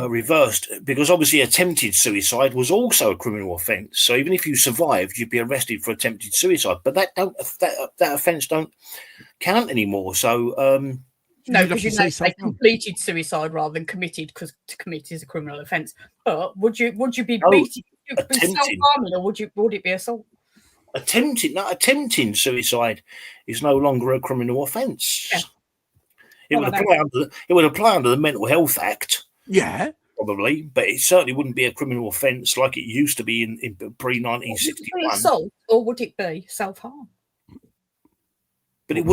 reversed because obviously attempted suicide was also a criminal offence. So even if you survived, you'd be arrested for attempted suicide. But that offence don't count anymore. So no, because they completed suicide rather than committed, because to commit is a criminal offence. But would you be beating, self-harming, or would it be assault? Attempting suicide is no longer a criminal offence. Yeah. It would apply under the Mental Health Act. Yeah. Probably, but it certainly wouldn't be a criminal offence like it used to be in pre-1961. Would it be assault or would it be self-harm? But it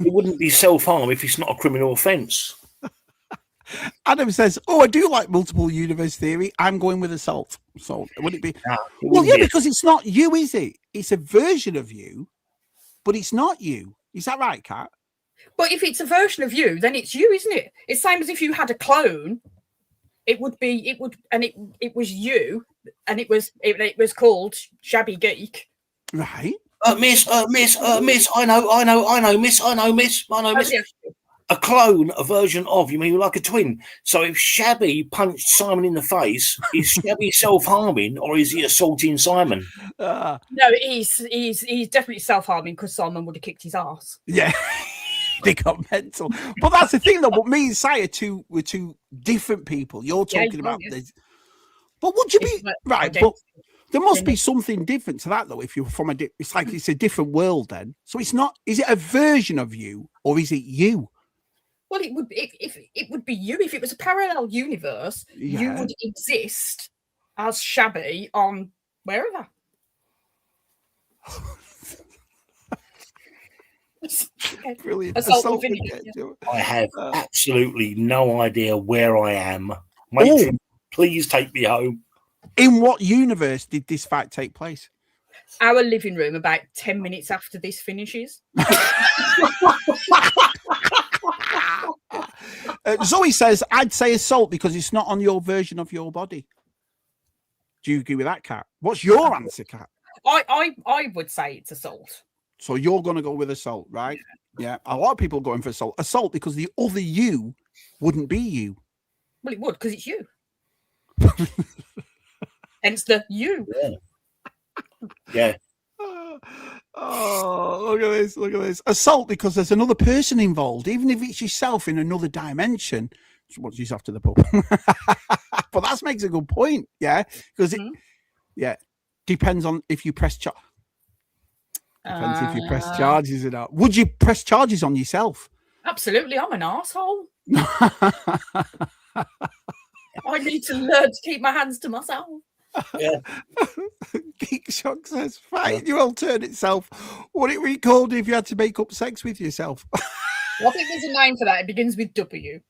wouldn't be self-harm if it's not a criminal offence. Adam says, "Oh, I do like multiple universe theory. I'm going with assault." So would it be? No, well, yeah, because it's not you, is it? It's a version of you, but it's not you. Is that right, Kat? But if it's a version of you, then it's you, isn't it? It's the same as if you had a clone. It would, and it was you, and it was called Shabby Geek, right? Miss, I know, miss. A clone, a version of, you mean like a twin. So if Shabby punched Simon in the face, is Shabby self-harming or is he assaulting Simon? No, he's definitely self-harming because Simon would have kicked his ass. Yeah, they got mental. But that's the thing, though. But me and Si were two different people. You're talking about this. But would you be right? But there must be something different to that, though. If you're from it's like it's a different world. Then, so it's not. Is it a version of you or is it you? Well, it would be if it would be you. If it was a parallel universe, you would exist as Shabby on wherever. Brilliant. I have absolutely no idea where I am. Mate, please take me home. In what universe did this fight take place? Our living room, about 10 minutes after this finishes. Zoe says, I'd say assault because it's not on your version of your body. Do you agree with that, Kat? What's your answer, Kat? I would say it's assault. So you're going to go with assault, right? Yeah. A lot of people are going for assault. Assault because the other you wouldn't be you. Well, it would because it's you. Hence the you. Yeah. Oh, look at this. Look at this. Assault because there's another person involved, even if it's yourself in another dimension. Once you after the pub. But that makes a good point. Yeah. Because depends on if you press charge. Depends if you press charges or not. Would you press charges on yourself? Absolutely. I'm an asshole. I need to learn to keep my hands to myself. Yeah. Geek Shock says, find your alternate self. What it would be called if you had to make up sex with yourself? I think there's a name for that. It begins with W.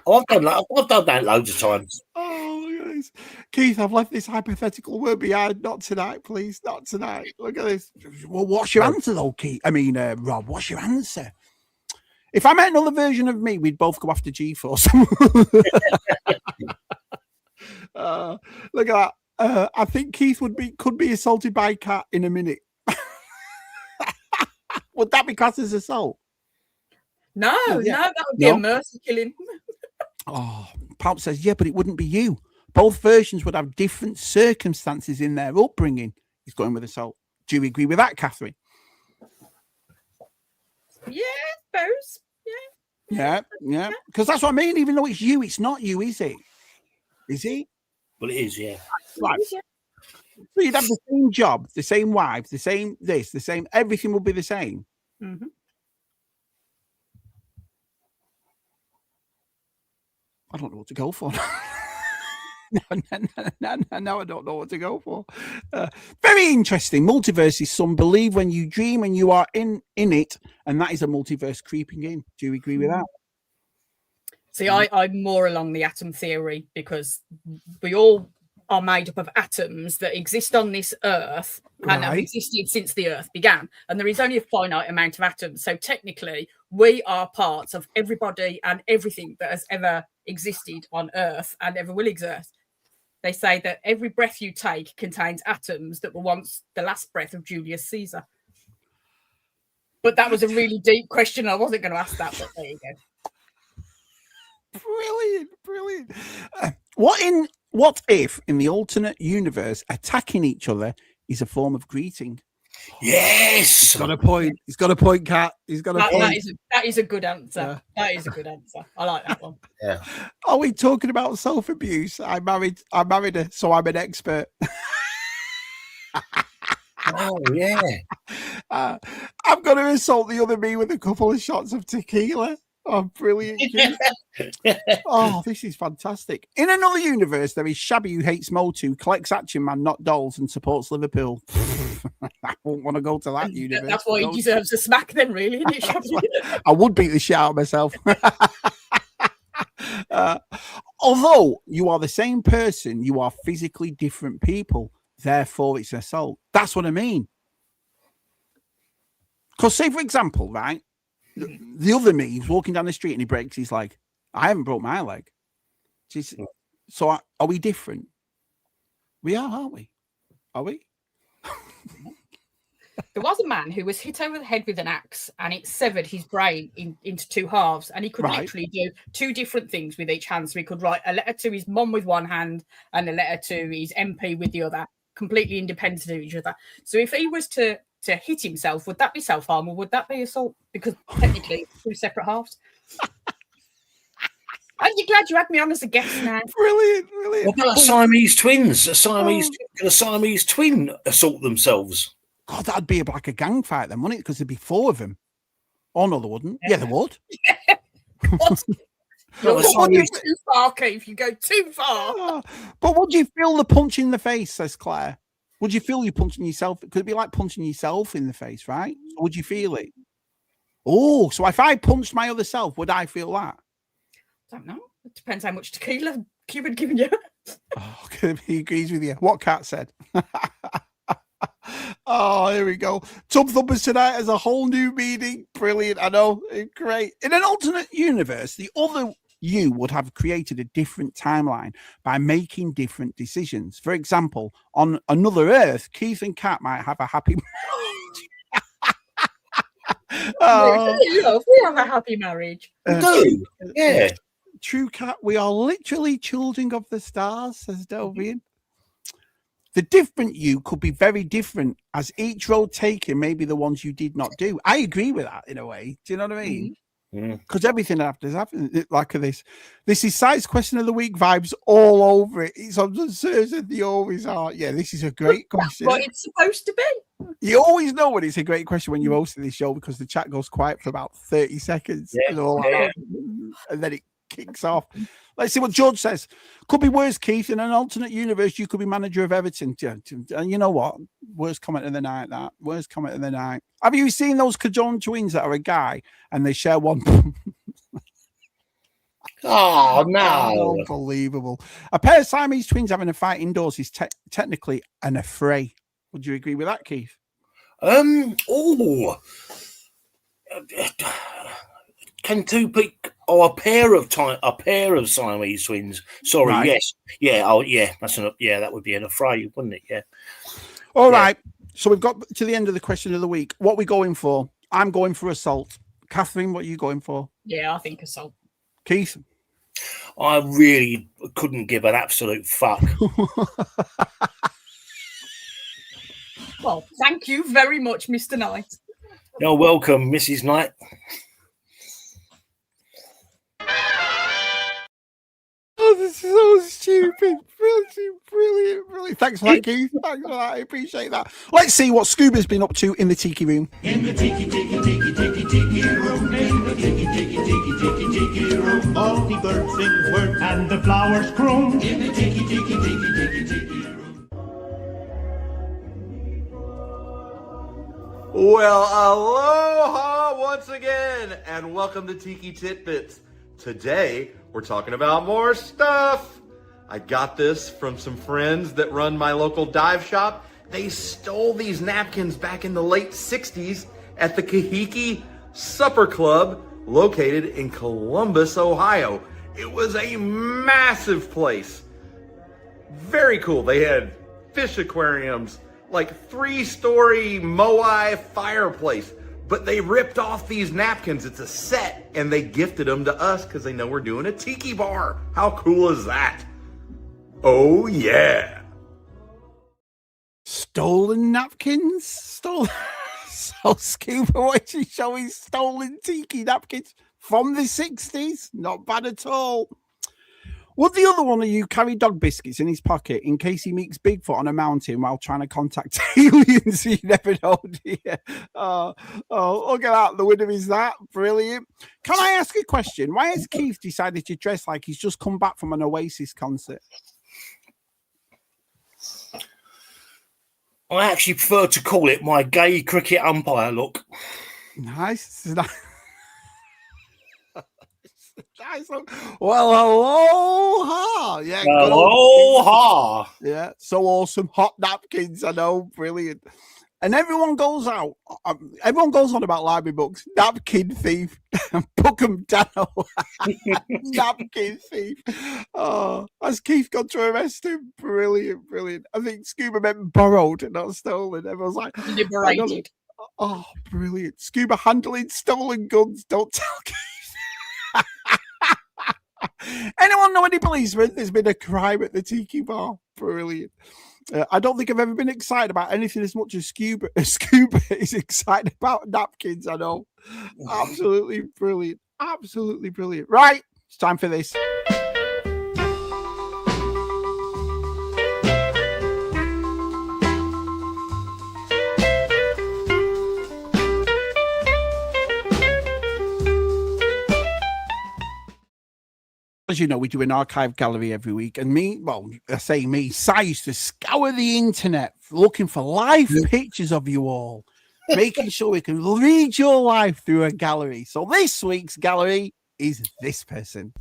I've done that loads of times. Oh, look at this. Keith, I've left this hypothetical word behind. Not tonight, please. Not tonight. Look at this. Well, what's your answer, though, Keith? I mean, Rob, what's your answer? If I met another version of me, we'd both go after G-Force. Look at that. I think Keith could be assaulted by a cat in a minute. Would that be classed as assault? No, that would be a mercy killing. Oh, Palp says, yeah, but it wouldn't be you. Both versions would have different circumstances in their upbringing. He's going with assault. Do you agree with that, Catherine? Yeah, I suppose. Yeah. Because that's what I mean. Even though it's you, it's not you, is it? Is it? Well, it is, yeah. Right. So you'd have the same job, the same wife, the same this, the same, everything would be the same. Mm-hmm. I don't know what to go for. No, I don't know what to go for. Very interesting. Multiverses. Some believe when you dream and you are in it, and that is a multiverse creeping in. Do you agree with that? See, I'm more along the atom theory, because we all are made up of atoms that exist on this earth and have existed since the earth began. And there is only a finite amount of atoms. So technically, we are parts of everybody and everything that has ever existed on earth and ever will exist. They say that every breath you take contains atoms that were once the last breath of Julius Caesar. But that was a really deep question. I wasn't going to ask that, but there you go. Brilliant. What if in the alternate universe attacking each other is a form of greeting? Yes. He's got a point. He's got a point, Kat. He's got a point. That is a good answer. Yeah. That is a good answer. I like that one. Yeah. Are we talking about self-abuse? I married her, so I'm an expert. Oh yeah. I'm going to assault the other me with a couple of shots of tequila. Oh, brilliant. Oh, this is fantastic. In another universe, there is Shabby, who hates Motu, collects Action Man, not dolls, and supports Liverpool. I won't want to go to that universe. That's why he deserves a smack then, really, isn't it, Shabby? I would beat the shit out of myself. Although you are the same person, you are physically different people. Therefore, it's assault. That's what I mean. Because, say, for example, right, the other me, he's walking down the street and he breaks his leg. I haven't broke my leg. So are we different? We are, aren't we? Are we? There was a man who was hit over the head with an axe and it severed his brain into two halves, and he could literally do two different things with each hand. So he could write a letter to his mum with one hand and a letter to his MP with the other, completely independent of each other. So if he was to hit himself, would that be self-harm or would that be assault? Because technically it's two separate halves. Aren't you glad you had me on as a guest now? Brilliant. What about Siamese twins? Can a Siamese twin assault themselves? God, that'd be like a gang fight then, wouldn't it? Because there'd be four of them. Oh, no, there wouldn't. Yeah, there would. What? You're too far, Keith. You go too far. But would you feel the punch in the face, says Claire? Would you feel you punching yourself? Could it be like punching yourself in the face, right? Or would you feel it? Oh, so if I punched my other self, would I feel that? I don't know. It depends how much tequila Cuba had given you. Oh, he agrees with you. What Kat said. Oh, here we go. Tub Thumpers tonight has a whole new meaning. Brilliant. I know. Great. In an alternate universe, the other you would have created a different timeline by making different decisions. For example, on another Earth, Keith and Kat might have a happy We have a happy marriage. Yeah. True, Kat. We are literally children of the stars, says Delvian. The different you could be very different, as each road taken may be the ones you did not do. I agree with that in a way. Do you know what I mean? Because everything after happened like this. This is Science Question of the Week vibes all over it. It's on the Thursday, they always are. Yeah, this is a great question. What it's supposed to be. You always know when it's a great question when you're hosting this show, because the chat goes quiet for about 30 seconds. And, all like that. And then it kicks off. Let's see what George says. Could be worse, Keith. In an alternate universe, you could be manager of Everton. And you know what? Worst comment of the night, that. Worst comment of the night. Have you seen those Cajon twins that are a guy and they share one? Oh, no. Unbelievable. A pair of Siamese twins having a fight indoors is technically an affray. Would you agree with that, Keith? Can two people, or a pair of Siamese twins? Sorry, right. Yes, yeah, oh yeah, that would be an affray, wouldn't it? Yeah. All right. So we've got to the end of the question of the week. What are we going for? I'm going for assault. Catherine, what are you going for? Yeah, I think assault. Keith? I really couldn't give an absolute fuck. Well, thank you very much, Mr. Knight. You're welcome, Mrs. Knight. Oh, this is so stupid. Brilliant. Thanks for that, Keith. Thanks for that. I appreciate that. Let's see what Scuba's been up to in the tiki room. In the tiki room, in the tiki room, all the birds sing word and the flowers croon. In the tiki room. Well, aloha once again, and welcome to Tiki Titbits. Today, we're talking about more stuff. I got this from some friends that run my local dive shop. They stole these napkins back in the late 60s at the Kahiki Supper Club located in Columbus, Ohio. It was a massive place. Very cool. They had fish aquariums, like 3-story Moai fireplace. But they ripped off these napkins. It's a set, and they gifted them to us because they know we're doing a tiki bar. How cool is that? Oh, yeah. Stolen napkins? So Scuba, what is showing stolen tiki napkins from the 60s? Not bad at all. Would the other one of you carry dog biscuits in his pocket in case he meets Bigfoot on a mountain while trying to contact aliens? You never know, do you? Oh, look at that. The winner is that. Brilliant. Can I ask a question? Why has Keith decided to dress like he's just come back from an Oasis concert? I actually prefer to call it my gay cricket umpire look. Nice. Well, aloha. Yeah, Aloha. Yeah, so awesome. Hot napkins, I know, brilliant. And everyone goes out. Everyone goes on about library books. Napkin thief. Book 'em down. Napkin thief. Oh, has Keith gone to arrest him? Brilliant. I think Scuba meant borrowed and not stolen. Everyone's like, Liberated. oh, brilliant. Scuba handling stolen guns. Don't tell Keith. Anyone know any policemen? There's been a crime at the tiki bar. Brilliant. I don't think I've ever been excited about anything as much as Scuba is excited about napkins. I know. Absolutely brilliant. Right. It's time for this. As you know, we do an archive gallery every week, and Si used to scour the internet looking for live pictures of you all, making sure we can read your life through a gallery. So this week's gallery is this person.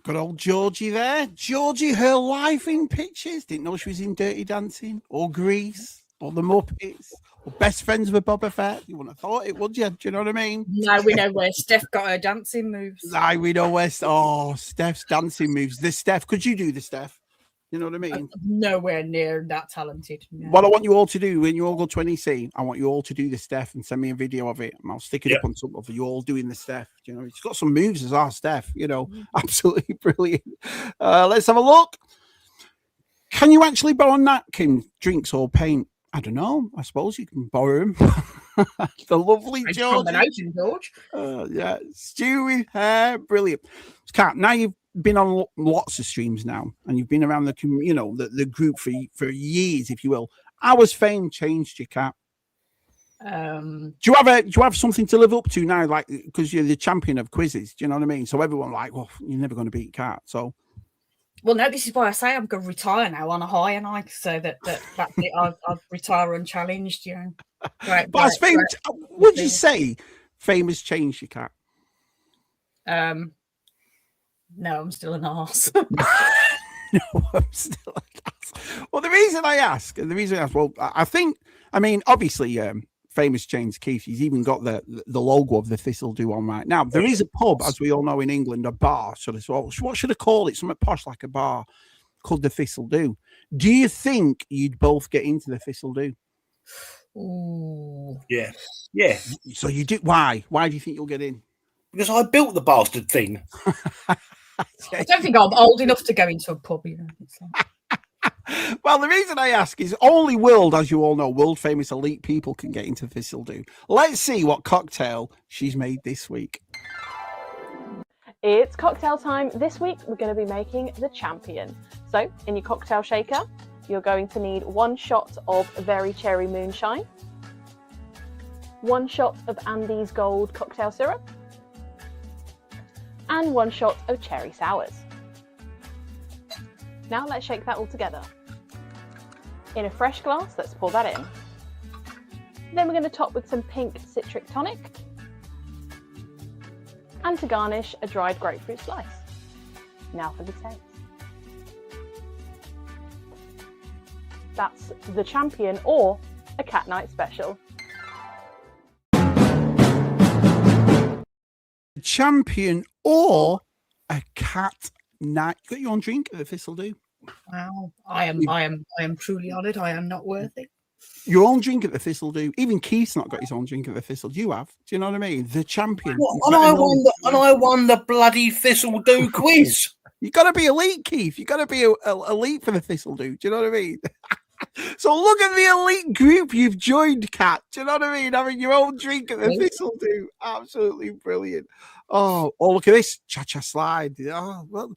Good old Georgie there. Georgie, her life in pictures. Didn't know she was in Dirty Dancing or Grease or the Muppets, or best friends with Boba Fett. You wouldn't have thought it, would you? Do you know what I mean? No, we know where Steph got her dancing moves. Aye, we know where. Steph's dancing moves. The Steph, could you do the Steph? You know what I mean? Nowhere near that talented. No. What I want you all to do when you all go to NEC, I want you all to do the Steph and send me a video of it, and I'll stick it up on something for you all doing the Steph. You know, it's got some moves as our Steph. You know, absolutely brilliant. Let's have a look. Can you actually borrow napkins, drinks, or paint? I don't know. I suppose you can borrow them. The lovely George. George. Yeah, Stu with hair, brilliant. Kat, now you've been on lots of streams now, and you've been around the group for years, if you will. How has fame changed you, Kat? Do you have something to live up to now, like because you're the champion of quizzes? Do you know what I mean? So everyone like, well, you're never going to beat Kat. So, well, no, this is why I say I'm going to retire now on a high, and so that's it. I'll retire unchallenged. You know, right? But fame, would you say fame has changed you, Kat? No, I'm still an arse. No, I'm still an arse. Well, the reason I ask, well, I mean, obviously, famous James Keith, he's even got the logo of the Thistledew on right now. There is a pub, as we all know in England, a bar. What should I call it? Something posh like a bar called the Thistledew. Do you think you'd both get into the Thistledew? Ooh. Yeah. So you do. Why? Why do you think you'll get in? Because I built the bastard thing. I don't think I'm old enough to go into a pub. You know. Well, the reason I ask is only as you all know, world famous elite people can get into Thistledew. Let's see what cocktail she's made this week. It's cocktail time. This week, we're going to be making the Champion. So, in your cocktail shaker, you're going to need 1 shot of Very Cherry Moonshine, 1 shot of Andy's Gold cocktail syrup, and 1 shot of cherry sours. Now let's shake that all together. In a fresh glass, let's pour that in. Then we're going to top with some pink citric tonic. And to garnish, a dried grapefruit slice. Now for the taste. That's the Champion or a Cat Night special. Champion or a Cat Night. You got your own drink at the Thistledew? Wow, I am truly honoured. I am not worthy. Your own drink at the Thistledew. Even Keith's not got his own drink at the Thistle. You have. Do you know what I mean? The Champion. And I won the bloody Thistledew quiz. You got to be elite, Keith. You got to be elite for the Thistledew. Do you know what I mean? So look at the elite group you've joined, Kat. Do you know what I mean? Having your own drink at the Thistledew. Absolutely brilliant. Oh, look at this. Cha-cha slide. Oh, well,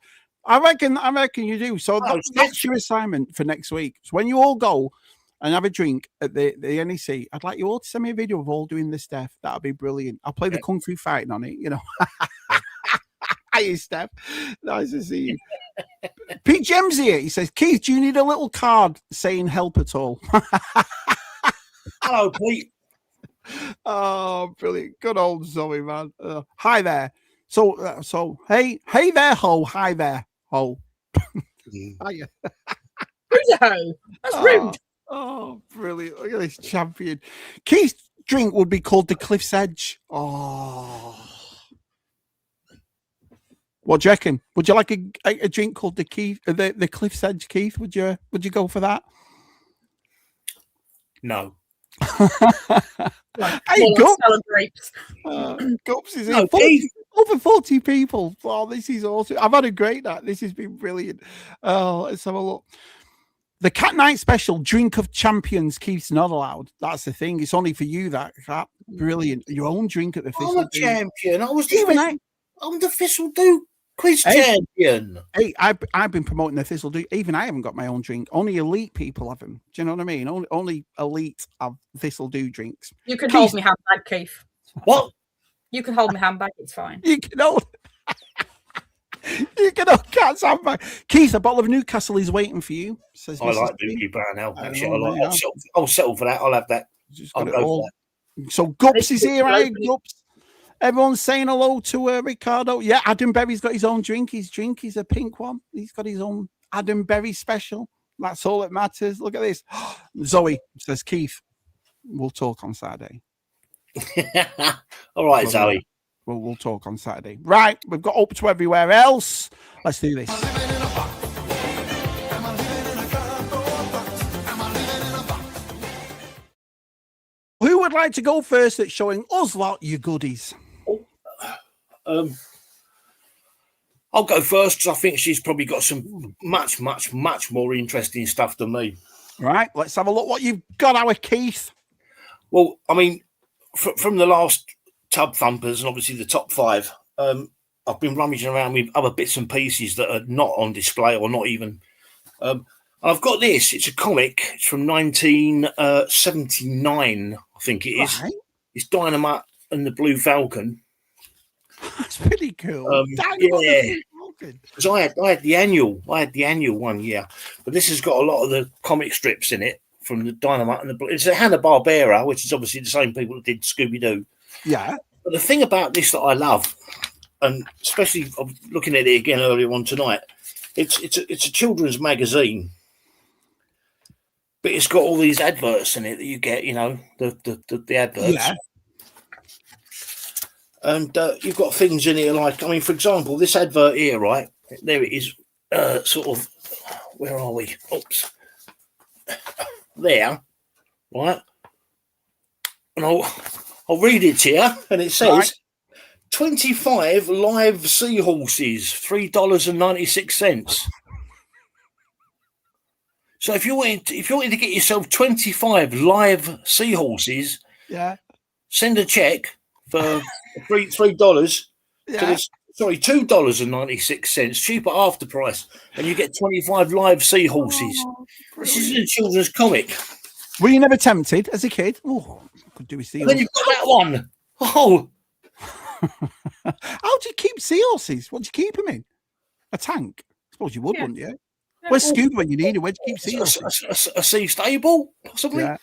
I reckon you do. So that's your assignment for next week. So when you all go and have a drink at the NEC, I'd like you all to send me a video of all doing this stuff. That'll be brilliant. I'll play the Kung Fu fighting on it, you know. Hiya, Steph. Nice to see you. Pete Gems here. He says, Keith, do you need a little card saying help at all? Hello, Pete. Oh, brilliant. Good old Zoe, man. Hi there. So hey there, ho. Hi there, ho. Hiya. Who's a ho? That's rude. Oh, brilliant. Look at this Champion. Keith's drink would be called the Cliff's Edge. Oh. What do you reckon? Would you like a drink called the Cliff's Edge, Keith? Would you go for that? No. Hey, Gups. Gups is in. Over 40 people. Oh, this is awesome. I've had a great night. This has been brilliant. Oh, let's have a look. The Cat Night special, drink of champions, Keith's not allowed. That's the thing. It's only for you, that Cat. Brilliant. Your own drink at the Thistledew. I'm a champion. I'm the Thistledew quiz champion. Hey, I've been promoting the Thistledew. Even I haven't got my own drink. Only elite people have them. Do you know what I mean? Only elite have Thistledew drinks. You can hold me handbag, Keith. What? You can hold my handbag. It's fine. You can hold. You can hold Cat's handbag. Keith, a bottle of Newcastle is waiting for you. Says I like Dookie Brownell. I'll settle for that. I'll have that. I'll go for that. So Gups is here, right? Gups. Everyone's saying hello to Ricardo. Yeah, Adam Berry's got his own drink. His drink is a pink one. He's got his own Adam Berry special. That's all that matters. Look at this. Zoe says, Keith, we'll talk on Saturday. All right, Zoe. We'll talk on Saturday. Right, we've got up to everywhere else. Let's do this. Who would like to go first at showing us lot your goodies? I'll go first because I think she's probably got some much more interesting stuff than me. Right, let's have a look what you've got, our Keith. Well, I mean, from the last Tub Thumpers and obviously the top 5, I've been rummaging around with other bits and pieces that are not on display or not even. I've got this. It's a comic. It's from 1979, I think it is. Right. It's Dynamite and the Blue Falcon. That's pretty cool. Yeah, because I had the annual one, yeah. But this has got a lot of the comic strips in it from the Dynamite and the Blue. It's a Hanna-Barbera, which is obviously the same people that did Scooby-Doo. Yeah. But the thing about this that I love, and especially I'm looking at it again earlier on tonight, it's a children's magazine, but it's got all these adverts in it that you get, you know, the adverts. Yeah. And you've got things in here like, I mean, for example, this advert here, right? There it is, sort of, where are we? Oops. There, right? And I'll read it here, and it says, right. 25 live seahorses, $3.96. So if you wanted to get yourself 25 live seahorses, yeah, send a check for $3. Yeah. Sorry, $2.96, cheaper after price, and you get 25 live seahorses. This is a children's comic. Were you never tempted as a kid? Oh, could do with seahorses. And then you've got that one. Oh. How do you keep seahorses? What do you keep them in? A tank? I suppose you would, wouldn't you? Where's scuba when you need it? Where do you keep seahorses? A sea stable, possibly? Yeah.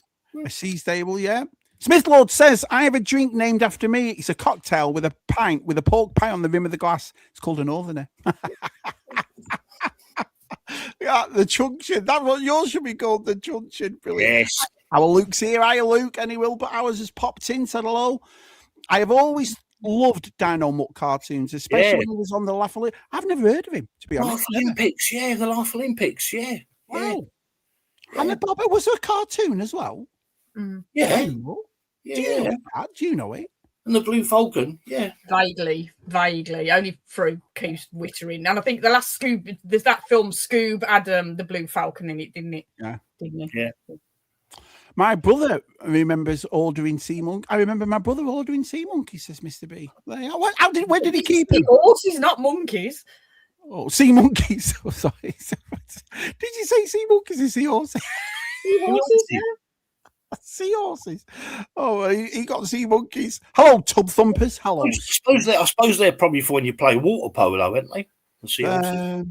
A sea stable, yeah. Smith Lord says, I have a drink named after me. It's a cocktail with a pint, with a pork pie on the rim of the glass. It's called a Northerner. Yeah, the Junction. That's what yours should be called, the Junction. Brilliant. Yes. Our Luke's here. Hiya, Luke. And he will, but ours has popped in, said hello. I have always loved Dino Mutt cartoons, especially when he was on the Laugh Olympics. I've never heard of him, to be honest. Laugh Olympics, yeah, the Laugh Olympics, yeah. Wow. Yeah. And Bob, was there a cartoon as well? Mm. Yeah. Do you know that? Do you know it? And the Blue Falcon, yeah. Vaguely, only through Keith Wittering. And I think the last Scoob, there's that film Scoob had the Blue Falcon in it, didn't it? Yeah. Didn't it? Yeah. My brother remembers ordering sea monkeys. I remember my brother ordering sea monkeys, says Mr. B. Where did he keep them? Horses, not monkeys. Oh, sea monkeys. Oh, sorry. Did you say sea monkeys and sea horses? Sea horses, yeah. Sea horses. Oh, he got sea monkeys. Hello, Tub Thumpers. Hello. I suppose they're probably for when you play water polo, aren't they? The sea horses.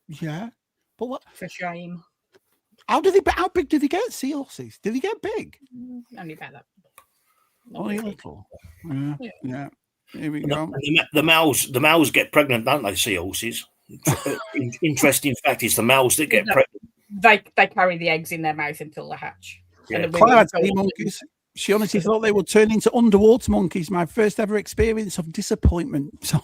Yeah. But what? For shame. How big do they get, sea horses? Do they get big? Only about that. Only a little. Yeah. Here we go. The males get pregnant, don't they, sea horses? Interesting fact is the males that get pregnant. They carry the eggs in their mouth until they hatch. Yeah. Claire had sea monkeys. She honestly thought they would turn into underwater monkeys. My first ever experience of disappointment. So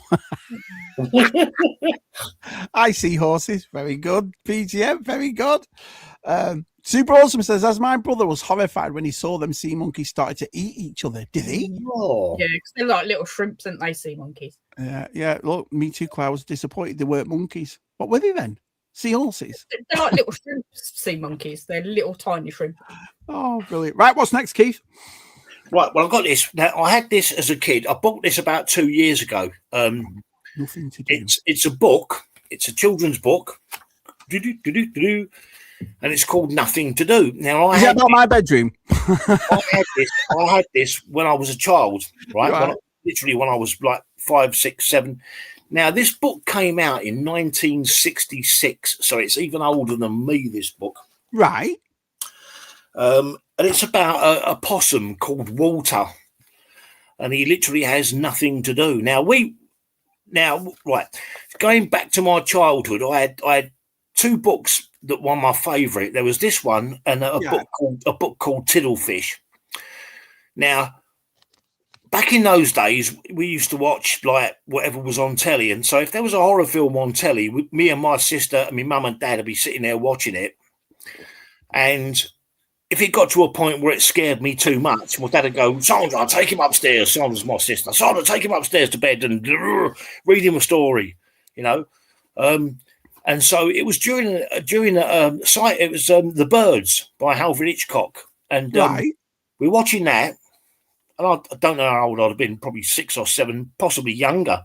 I see horses. Very good. PGM, very good. Super Awesome says, as my brother was horrified when he saw them sea monkeys started to eat each other. Did he? Oh. Yeah, because they're like little shrimps, aren't they, sea monkeys? Yeah. Look, me too, Claire. I was disappointed they weren't monkeys. What were they then? Sea horses? They're like little shrimps, sea monkeys. They're little tiny shrimps. Oh, brilliant. Right, what's next, Keith? Right, well, I've got this. Now, I had this as a kid. I bought this about 2 years ago. Nothing to do. It's a book. It's a children's book. And it's called Nothing to Do. Now, Is that about my bedroom? I had this when I was a child, right? Literally when I was like 5, 6, 7. Now, this book came out in 1966, so it's even older than me, this book. Right. And it's about a possum called Walter, and he literally has nothing to do. Now, going back to my childhood, I had two books that were my favourite. There was this one and a book called Tiddlefish. Now, back in those days, we used to watch like whatever was on telly, and so if there was a horror film on telly, me and my sister and my mum and dad would be sitting there watching it, and if it got to a point where it scared me too much, my dad would go, "Sandra, take him upstairs." Sandra's my sister. "Sandra, take him upstairs to bed and read him a story," you know. And so it was during a site. It was The Birds by Alfred Hitchcock, and we're watching that. And I don't know how old I'd have been, probably 6 or 7, possibly younger.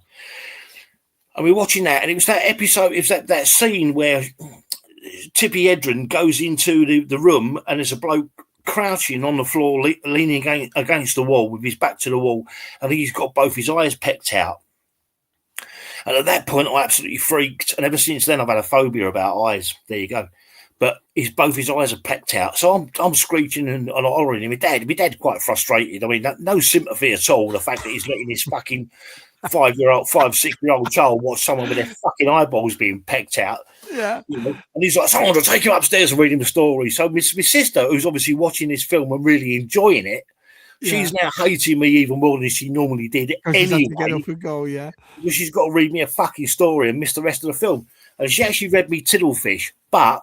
And we're watching that, and it was that episode, it was that scene where Tippi Hedren goes into the room, and there's a bloke crouching on the floor, leaning against the wall with his back to the wall. I think he's got both his eyes pecked out. And at that point, I absolutely freaked. And ever since then, I've had a phobia about eyes. There you go. But both his eyes are pecked out. So I'm screeching and hollering. And my dad quite frustrated. I mean, no sympathy at all. The fact that he's letting his fucking 6-year-old child watch someone with their fucking eyeballs being pecked out. Yeah. You know? And he's like, "Someone to take him upstairs and read him a story." So my sister, who's obviously watching this film and really enjoying it, she's now hating me even more than she normally did anyway. Get up and go, yeah. Because she's got to read me a fucking story and miss the rest of the film. And she actually read me Tiddlefish, but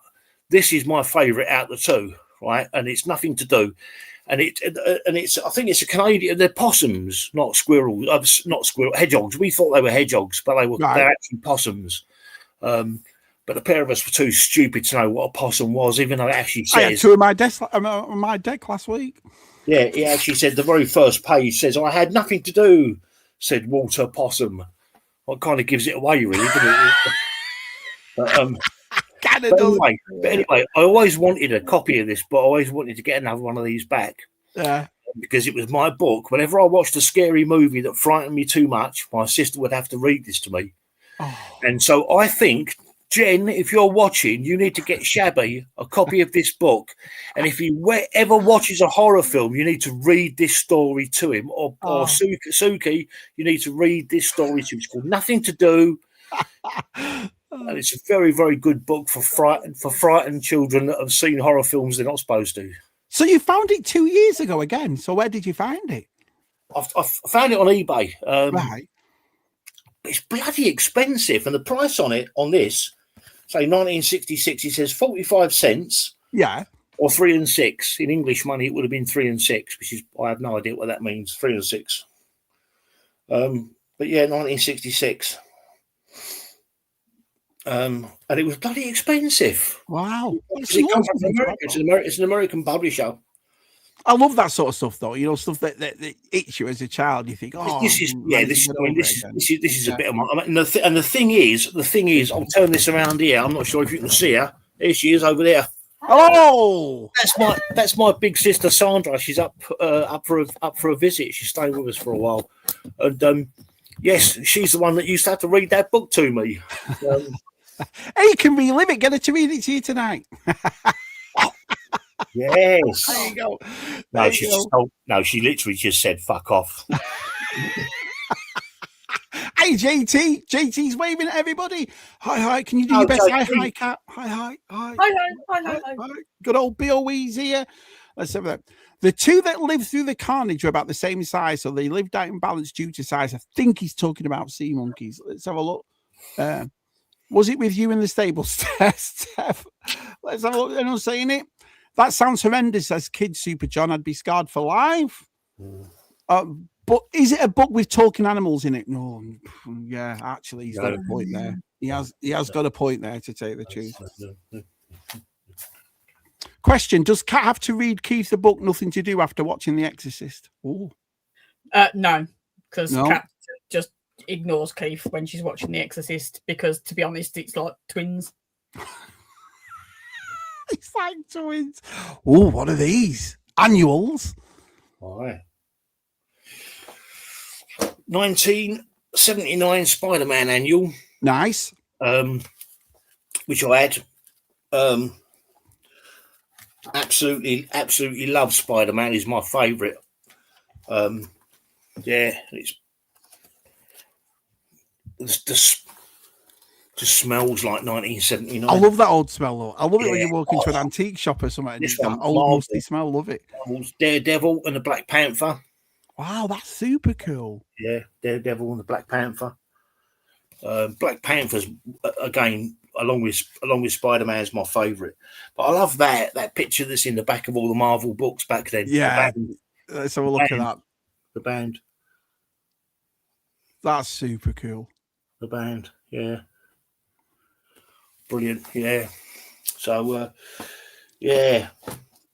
this is my favourite out of the two, right? And it's nothing to do. And it's I think it's a Canadian. They're possums, not squirrels. Hedgehogs. We thought they were hedgehogs, but they're actually possums. But the pair of us were too stupid to know what a possum was, even though it actually says. I had two of my deck last week. Yeah, he actually said the very first page says, "I had nothing to do," said Walter Possum. What kind of gives it away, really, doesn't it? But anyway, I always wanted a copy of this, but I always wanted to get another one of these back. Yeah. Because it was my book. Whenever I watched a scary movie that frightened me too much, my sister would have to read this to me. Oh. And so I think, Jen, if you're watching, you need to get Shabby a copy of this book. And if he ever watches a horror film, you need to read this story to him. Or Suki, you need to read this story to him. It's called Nothing to Do. And it's a very, very good book for frightened children that have seen horror films they're not supposed to. So you found it 2 years ago again. So where did you find it? I found it on eBay. Right. It's bloody expensive. And the price on this, say 1966, it says 45 cents. Yeah. Or 3 and 6. In English money, it would have been 3 and 6, which is, I have no idea what that means, 3 and 6. But yeah, 1966. And it was bloody expensive. Wow. It comes from America. It's an American publisher. I love that sort of stuff, though. You know, stuff that hits you as a child. You think, this is a bit of my. And the thing is, I'll turn this around here. I'm not sure if you can see her. There she is over there. Oh, that's my big sister Sandra. She's up for a visit. She's staying with us for a while, and yes, she's the one that used to have to read that book to me. Hey, you can relive it. Get her to read it to you tonight. Yes. There you go. No, she literally just said "fuck off." Hey, JT. JT's waving at everybody. Hi. Can you do your best? Hi, Cat. Hi. Good old Biowee's here. Let's have that. The two that lived through the carnage are about the same size, so they lived out in balance due to size. I think he's talking about sea monkeys. Let's have a look. Was it with you in the stable, Steph? Let's have a look. They're not saying it. That sounds horrendous. As Kid Super John, I'd be scarred for life. But is it a book with talking animals in it? No. Yeah, actually, he's got a point there. He has got a point there, to tell you the truth. Question: does Kat have to read Keith the book Nothing to Do after watching The Exorcist? Oh, no, because Kat just ignores Keith when she's watching The Exorcist because, to be honest, it's like twins. It's like twins. Oh, what are these? Annuals? All right. 1979 Spider-Man annual. Nice. Which I had. Absolutely love Spider-Man. He's my favourite. Just smells like 1979. I love that old smell, though. I love it when Yeah. you walk into an antique shop or something and This it's that one, old marble. musty smell. Love it. Daredevil and the Black Panther. Wow, that's super cool. Yeah, Daredevil and the Black Panther. Black Panther's again, along with Spider-Man, is my favourite. But I love that picture that's in the back of all the Marvel books back then. Yeah, let's have a look at that. The band. That's super cool. The band, yeah. Brilliant, yeah. So, yeah,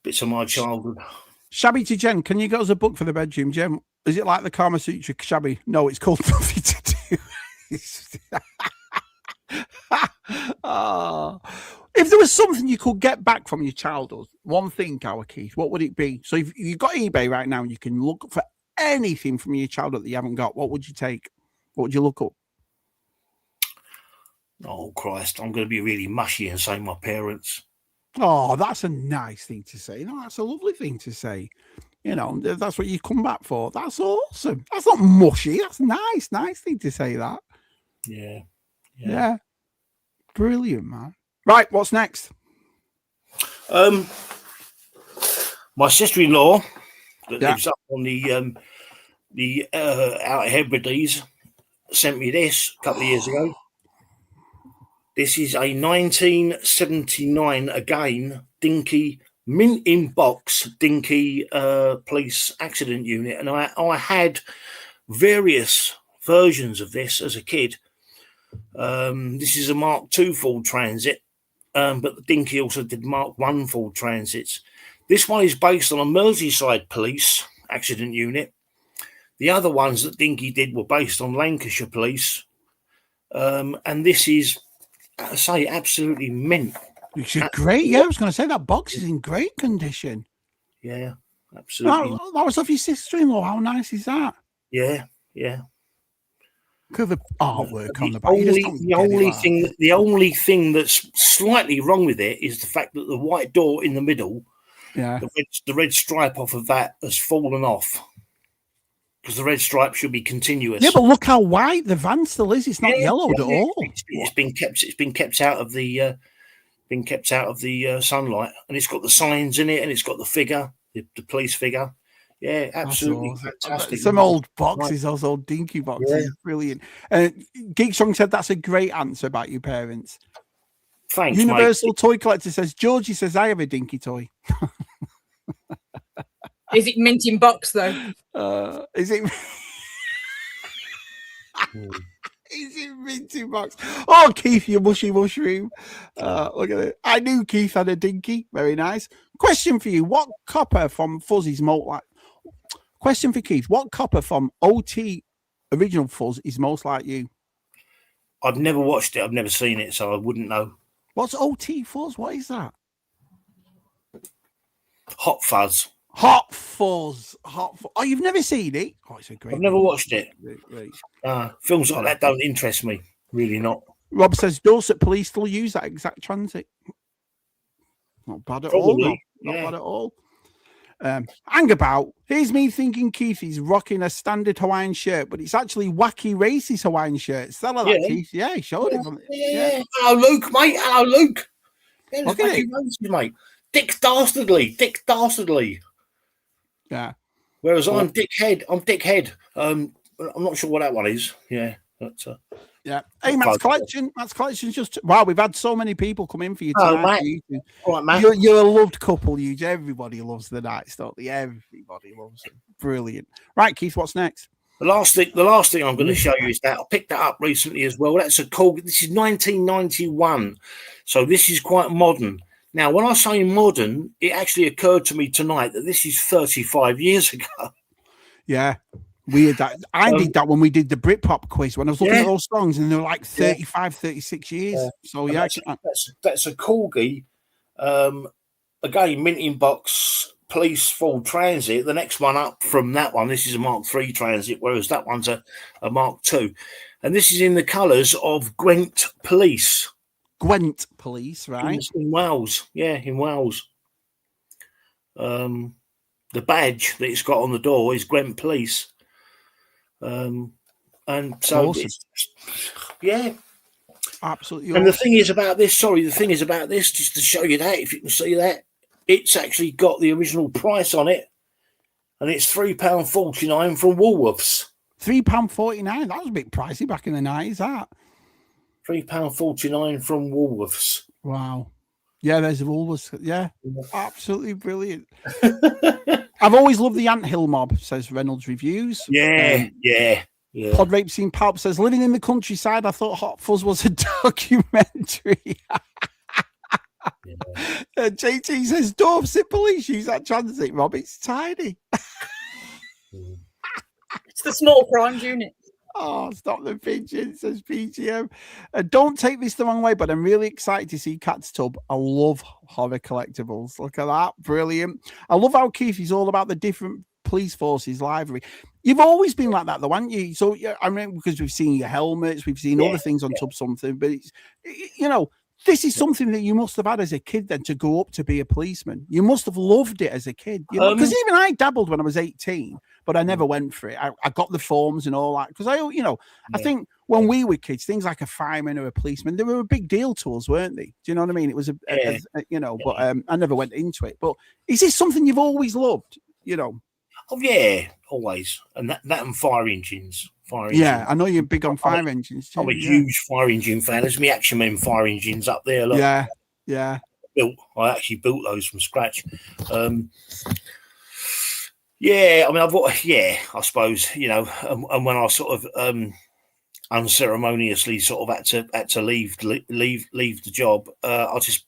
bits of my childhood. Shabby to Jen, can you get us a book for the bedroom, Jen? Is it like the Kama Sutra Shabby? No, it's called Nothing to Do. Oh. If there was something you could get back from your childhood, one thing, our Keith, what would it be? So if you've got eBay right now and you can look for anything from your childhood that you haven't got, what would you take? What would you look up? Oh, Christ, I'm going to be really mushy and say my parents. Oh, that's a nice thing to say. No, that's a lovely thing to say. You know, that's what you come back for. That's awesome. That's not mushy. That's nice. Nice thing to say that. Yeah. Brilliant, man. Right, what's next? My sister-in-law that lives up on the Outer Hebrides sent me this a couple of years ago. This is a 1979 again dinky mint in box dinky police accident unit, and I had various versions of this as a kid. This is a Mark II full transit, but the dinky also did Mark I full transits. This one is based on a Merseyside police accident unit. The other ones that dinky did were based on Lancashire police, and this is, I say, absolutely mint. It's great. Yeah, I was going to say that box is in great condition. Yeah, absolutely. That was off your sister-in-law. How nice is that? Yeah. Look at the artwork on the back. The only thing that's slightly wrong with it is the fact that the white door in the middle, the red stripe off of that has fallen off. Because the red stripe should be continuous. Yeah, but look how white the van still is. It's not yellowed at all. It's been kept out of the sunlight, and it's got the signs in it, and it's got the figure, the police figure. Yeah, absolutely awesome. fantastic. Some old boxes, those old dinky boxes. Brilliant. Geek Strong said that's a great answer about your parents. Thanks, Universal mate. Toy Collector says, Georgie says, I have a dinky toy. Is it mint in box though? Is it? Is it mint in box? Oh, Keith, you mushy mushroom. Look at it. I knew Keith had a dinky. Very nice. Question for you: what copper from Fuzz is most like? Question for Keith: what copper from OT original Fuzz is most like you? I've never watched it. I've never seen it, so I wouldn't know. What's OT Fuzz? What is that? Hot Fuzz. Hot Fuzz. Hot Fuzz. Oh, you've never seen it? Oh, it's a great. I've never watched it. Great. Films like that don't interest me. Really not. Rob says Dorset police still use that exact transit. Not bad at all. Not bad at all. Hang about. Here's me thinking Keith is rocking a standard Hawaiian shirt, but it's actually wacky racist Hawaiian shirt. Sell her that, Keith. Yeah, he showed it. Yeah. Hello, Luke, mate. Hello, Luke. Yeah, look at it, mate. Dick Dastardly. Yeah. Whereas I'm Dickhead. I'm not sure what that one is. Yeah. That's yeah. Hey, Matt's Collection. Matt's Collection's just wow. We've had so many people come in for you tonight. All right, Matt. You're a loved couple. Everybody loves the Knights, don't they? Everybody loves them. Brilliant. Right, Keith. What's next? The last thing I'm going to show you is that I picked that up recently as well. That's a cool. This is 1991, so this is quite modern. Now, when I say modern, it actually occurred to me tonight that this is 35 years ago. Yeah. Weird that I did that when we did the Britpop quiz when I was looking at those songs and they were like 35, 36 years. So yeah, that's a Corgi. Again, mint in box, police full transit. The next one up from that one, this is a Mark III transit, whereas that one's a Mark II. And this is in the colours of Gwent Police. Gwent Police, right? In Wales. Yeah, in Wales. The badge that it's got on the door is Gwent Police. And so, awesome. yeah. Absolutely. And the thing is about this, just to show you that, if you can see that, it's actually got the original price on it, and it's £3.49 from Woolworths. £3.49. That was a bit pricey back in the 90s, that. £3.49 from Woolworths. Wow. Yeah, there's a Woolworths. Yeah, absolutely brilliant. I've always loved the Anthill Mob, says Reynolds Reviews. Yeah. Pod Rape Scene Palp says, living in the countryside, I thought Hot Fuzz was a documentary. JT says, Dorset police use that transit, Rob. It's tiny. It's the small crimes unit. Oh, stop the pigeon, says PGM. Don't take this the wrong way, but I'm really excited to see Cat's Tub. I love horror collectibles. Look at that. Brilliant. I love how Keith is all about the different police forces library. You've always been like that, though, haven't you? So, yeah, I mean, because we've seen your helmets, we've seen other things on Tub Something, but it's, you know, this is something that you must have had as a kid then to go up to be a policeman. You must have loved it as a kid. You know? Because even I dabbled when I was 18, but I never went for it. I got the forms and all that. Because I think when we were kids, things like a fireman or a policeman, they were a big deal to us, weren't they? Do you know what I mean? It was but I never went into it. But is this something you've always loved? You know? Oh yeah, always. And that and fire engines. Yeah, I know you're big on fire engines too. I'm a huge fire engine fan. There's me Action Men fire engines up there. Look. Yeah. I actually built those from scratch. Yeah, I mean, I suppose, and when I sort of unceremoniously sort of had to leave the job, I just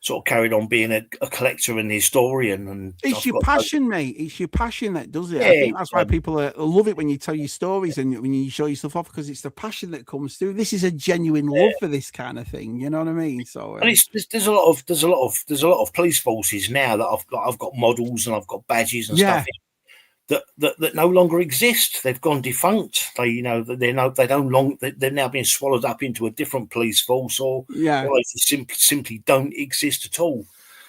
sort of carried on being a collector and historian. And it's your passion, mate. It's your passion that does it. I think that's why people love it when you tell your stories and when you show your stuff off, because it's the passion that comes through. This is a genuine love for this kind of thing. You know what I mean? So, and there's a lot of police forces now that I've got models and I've got badges and stuff that no longer exist. They've gone defunct. They've now been swallowed up into a different police force, or they simply don't exist at all.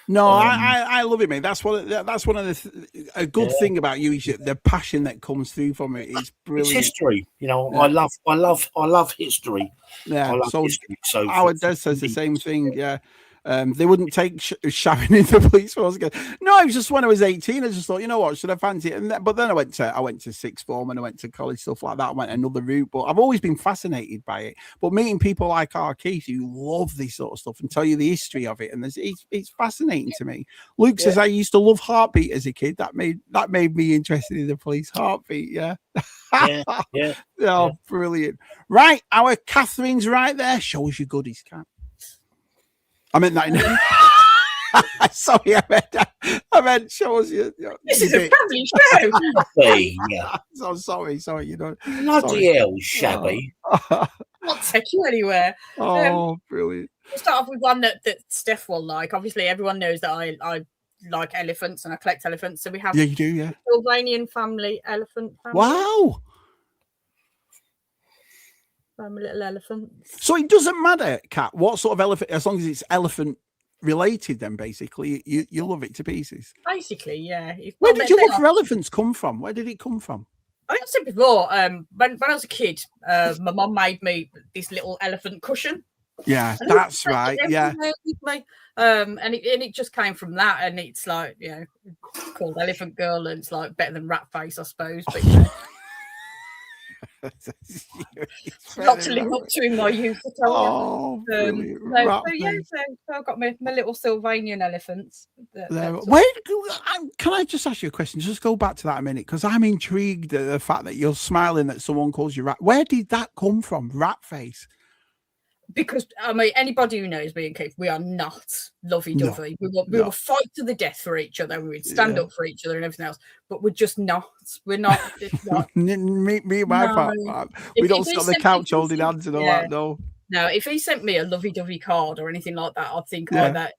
No, I love it, mate. That's one of a good thing about you is the passion that comes through from it is brilliant. It's history, I love history. Yeah, I love history. So our dad says the same thing. Yeah. They wouldn't take Shabby into the police force again. No, it was just when I was 18. I just thought, you know what, should I fancy it? But then I went to sixth form and I went to college, stuff like that. I went another route, but I've always been fascinated by it. But meeting people like Keith who love this sort of stuff and tell you the history of it, and it's fascinating to me. Luke says I used to love Heartbeat as a kid. That made me interested in the police. Heartbeat, yeah. Brilliant. Right, our Catherine's right there. Show us your goodies, Cat. I meant that. Sorry, I meant show us your. This is a family show. So sorry. Bloody hell, Shabby. Not take you anywhere. Brilliant. We'll start off with one that Steph will like. Obviously, everyone knows that I like elephants and I collect elephants. So we have you do, yeah. Sylvanian family elephant. Family. Wow. Little elephants. So it doesn't matter, Kat, what sort of elephant, as long as it's elephant related, then basically you love it to pieces. Basically, yeah. Where did your love for elephants come from? Where did it come from? I think I said before, when I was a kid, my mum made me this little elephant cushion. Yeah, that's right. Yeah. And it just came from that, and it's like, called Elephant Girl, and it's like better than Rat Face, I suppose. But not to live up to in my youth. So I've got my little Sylvanian elephants. Can I just ask you a question? Just go back to that a minute, because I'm intrigued at the fact that you're smiling that someone calls you rat. Where did that come from, Rat Face? Because anybody who knows me and Keith, we are not lovey-dovey. No. We will fight to the death for each other. We would stand up for each other and everything else. But we're just not. We're not. me and my partner. We don't sit on the couch holding hands and all that. No. No, if he sent me a lovey-dovey card or anything like that, I'd think that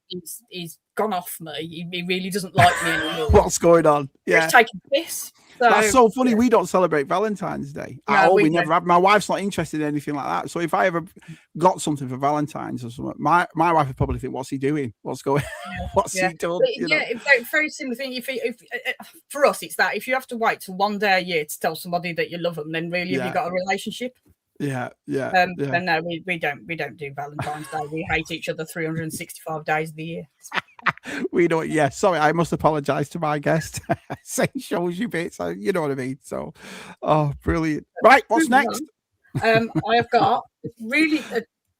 he's gone off me. He really doesn't like me anymore. What's going on? Yeah, he's taking piss. So, that's so funny. Yeah. We don't celebrate Valentine's Day at all. We never have. My wife's not interested in anything like that. So if I ever got something for Valentine's or something, my wife would probably think, "What's he doing? What's going? What's he doing?" It's very similar thing. If for us, it's that if you have to wait till one day a year to tell somebody that you love them, then really have you got a relationship? Yeah. And no, we don't do Valentine's Day. We hate each other 365 days of the year. We don't. Yeah, sorry, I must apologise to my guest. Saying shows you bits, so you know what I mean. So, oh, brilliant. Right, what's next? I have got really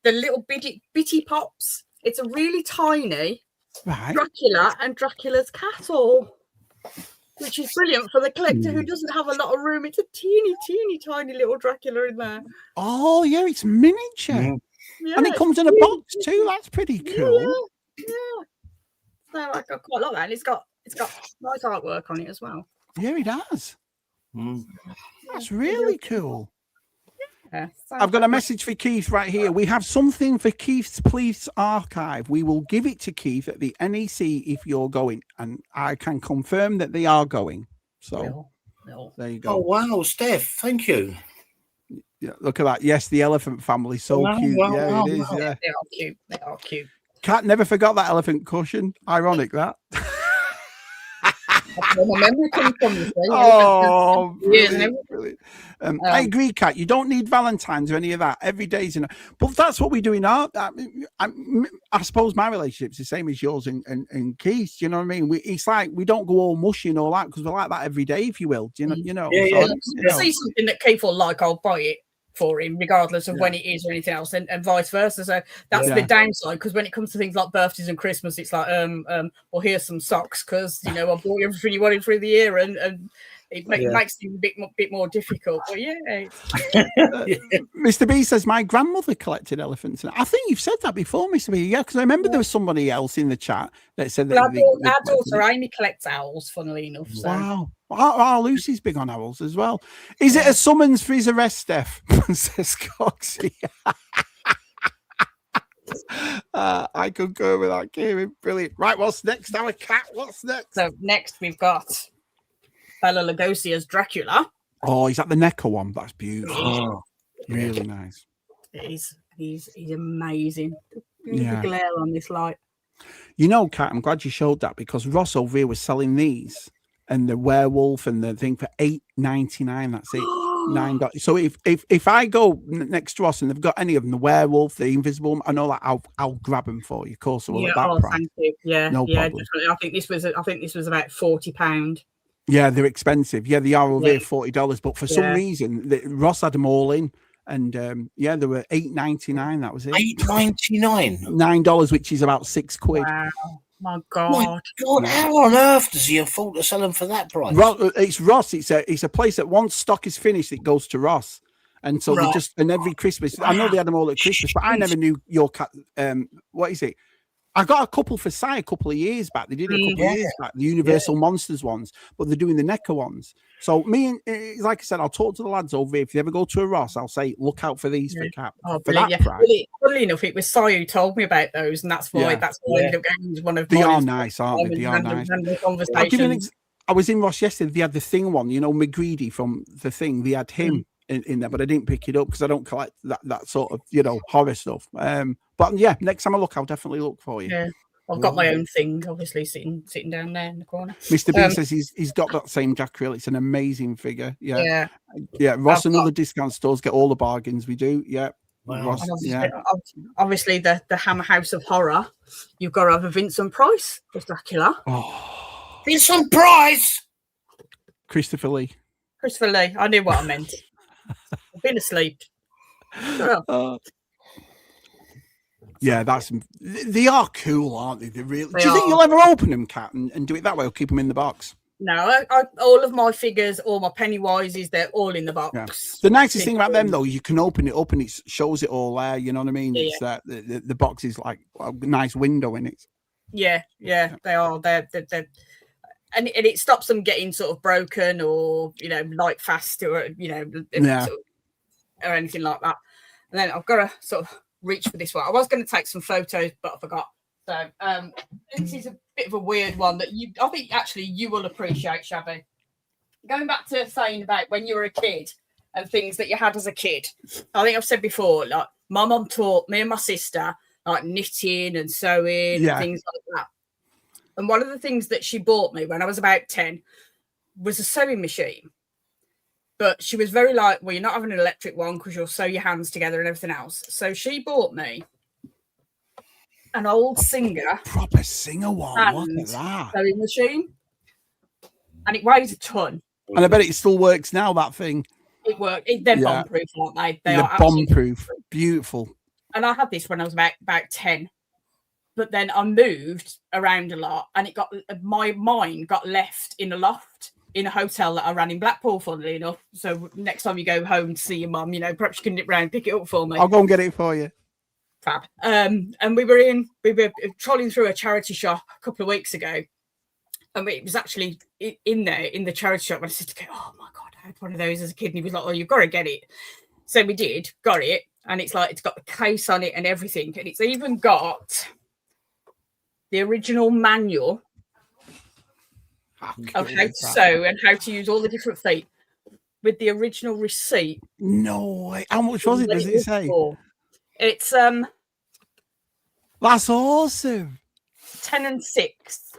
the little bitty pops. It's a really tiny Dracula and Dracula's castle, which is brilliant for the collector who doesn't have a lot of room. It's a teeny tiny little Dracula in there. Oh yeah, it's miniature, and it comes in a box too. That's pretty cool. Yeah. So I quite like that, and it's got nice artwork on it as well. Yeah, it does. That's really cool. Yeah, I've got a message for Keith right here. We have something for Keith's police archive. We will give it to Keith at the NEC if you're going, and I can confirm that they are going. So there you go. Oh wow, Steph, thank you. Yeah, look at that. Yes, the elephant family, so cute. It is. Yeah, they are cute. They are cute. Cat never forgot that elephant cushion. Ironic that. My memory comes from this. Oh, brilliant. I agree, Kat. You don't need Valentine's or any of that. Every day's enough. But that's what we do in art. I suppose my relationship's the same as yours and Keith. You know what I mean? It's like we don't go all mushy and all that because we're like that every day, if you will. Do you know? Yeah. See something that Keith will like, I'll buy it for him, regardless of when it is or anything else, and vice versa. So that's the downside, because when it comes to things like birthdays and Christmas, it's like well, here's some socks because I bought you everything you wanted through the year, and it makes things a bit more difficult. But Mr. B says my grandmother collected elephants. I think you've said that before, Mr. B. Yeah, because I remember there was somebody else in the chat that said that. Our daughter Amy collects owls, funnily enough. So. Wow. Our Lucy's big on owls as well. Is it a summons for his arrest, Steph? Says Coxie. I could go with that, Kieran. Brilliant. Right, what's next? Our cat. What's next? So next we've got Bela Lugosi's Dracula. Oh, he's at the Necker one. That's beautiful. Really nice. It is. He's amazing. The glare on this light. You know, Kat, I'm glad you showed that because Ross over here was selling these and the werewolf and the thing for $8.99. That's it. $9. So if I go next to Ross and they've got any of them, the werewolf, the invisible, I know that I'll grab them for you. Of course, at that price. Thank you. Yeah, no problem. Definitely. I think this was about £40. Yeah, they're expensive. Yeah, they are over here $40. But for some reason, Ross had them all in. And they were $8.99. That was it. $8.99. $9, which is about £6. Wow. My God. How on earth does he afford to sell them for that price? It's Ross. It's a place that once stock is finished, it goes to Ross. And so they just, and every Christmas, I know they had them all at Christmas, but I never knew your cat. What is it? I got a couple for Si a couple of years back. They did it a couple of years back, the Universal Monsters ones, but they're doing the Necker ones. So me and, like I said, I'll talk to the lads over here. If you ever go to a Ross, I'll say, look out for these for Cap. Oh, for that price. Funnily enough, it was Si who told me about those, and that's why I ended up getting one of They are nice, aren't they? They are nice. I was in Ross yesterday. They had the Thing one, McGreedy from the Thing. They had him in there, but I didn't pick it up because I don't collect that sort of, horror stuff. But yeah, next time I look, I'll definitely look for you. Yeah. I've got my own Thing, obviously, sitting down there in the corner. Mr. B says he's got that same Dracula. It's an amazing figure. Yeah. Ross and other discount stores get all the bargains we do. Yeah. Wow. Ross, obviously, the Hammer House of Horror. You've got to have a Vincent Price with Dracula. Oh, Vincent Price. Christopher Lee. I knew what I meant. I've been asleep. Yeah, they are cool, aren't they? Do you think you'll ever open them, Kat, and do it that way, or keep them in the box? No, all of my figures, all my Pennywises, they're all in the box. Yeah. The nicest thing about them, though, you can open it up and it shows it all there. You know what I mean? It's that the box is like a nice window in it. Yeah, they are. They're and it stops them getting sort of broken or light fast or or anything like that. And then I've got to sort of reach for this one. I was going to take some photos, but I forgot. So this is a bit of a weird one that I think actually you will appreciate, Shabby. Going back to saying about when you were a kid and things that you had as a kid. I think I've said before, like my mum taught me and my sister like knitting and sewing and things like that. And one of the things that she bought me when I was about 10 was a sewing machine. But she was very like, well, you're not having an electric one because you'll sew your hands together and everything else. So she bought me an old Singer Proper Singer one. Look at that. sewing machine. And it weighs a ton. And I bet it still works now, that thing. It worked. They're Yeah. bomb-proof, aren't they? They They're are absolutely bomb-proof. Beautiful. And I had this when I was about 10. But then I moved around a lot, and it got mine got left in a loft in a hotel that I ran in Blackpool, funnily enough. So next time you go home to see your mum, you know, perhaps you can nip round and pick it up for me. I'll go and get it for you. Fab. And we were trolling through a charity shop a couple of weeks ago, and it was actually in there in the charity shop. And I said to go, "Oh my god, I had one of those as a kid." And he was like, "Oh, you've got to get it." So we did, got it, and it's like it's got the case on it and everything, and it's even got the original manual of how to sew and how to use all the different feet with the original receipt. No way. How much was it? Does it say? It's That's awesome. 10 and 6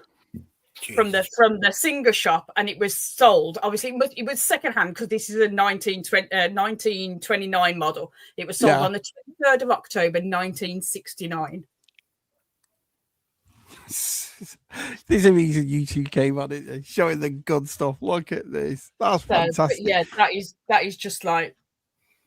from the Singer shop, and it was sold. Obviously, it was secondhand because this is a 1929 model. It was sold on the 23rd of October, 1969. This amazing YouTube came on it showing the good stuff. Look at this. That's fantastic. Yeah, that is just like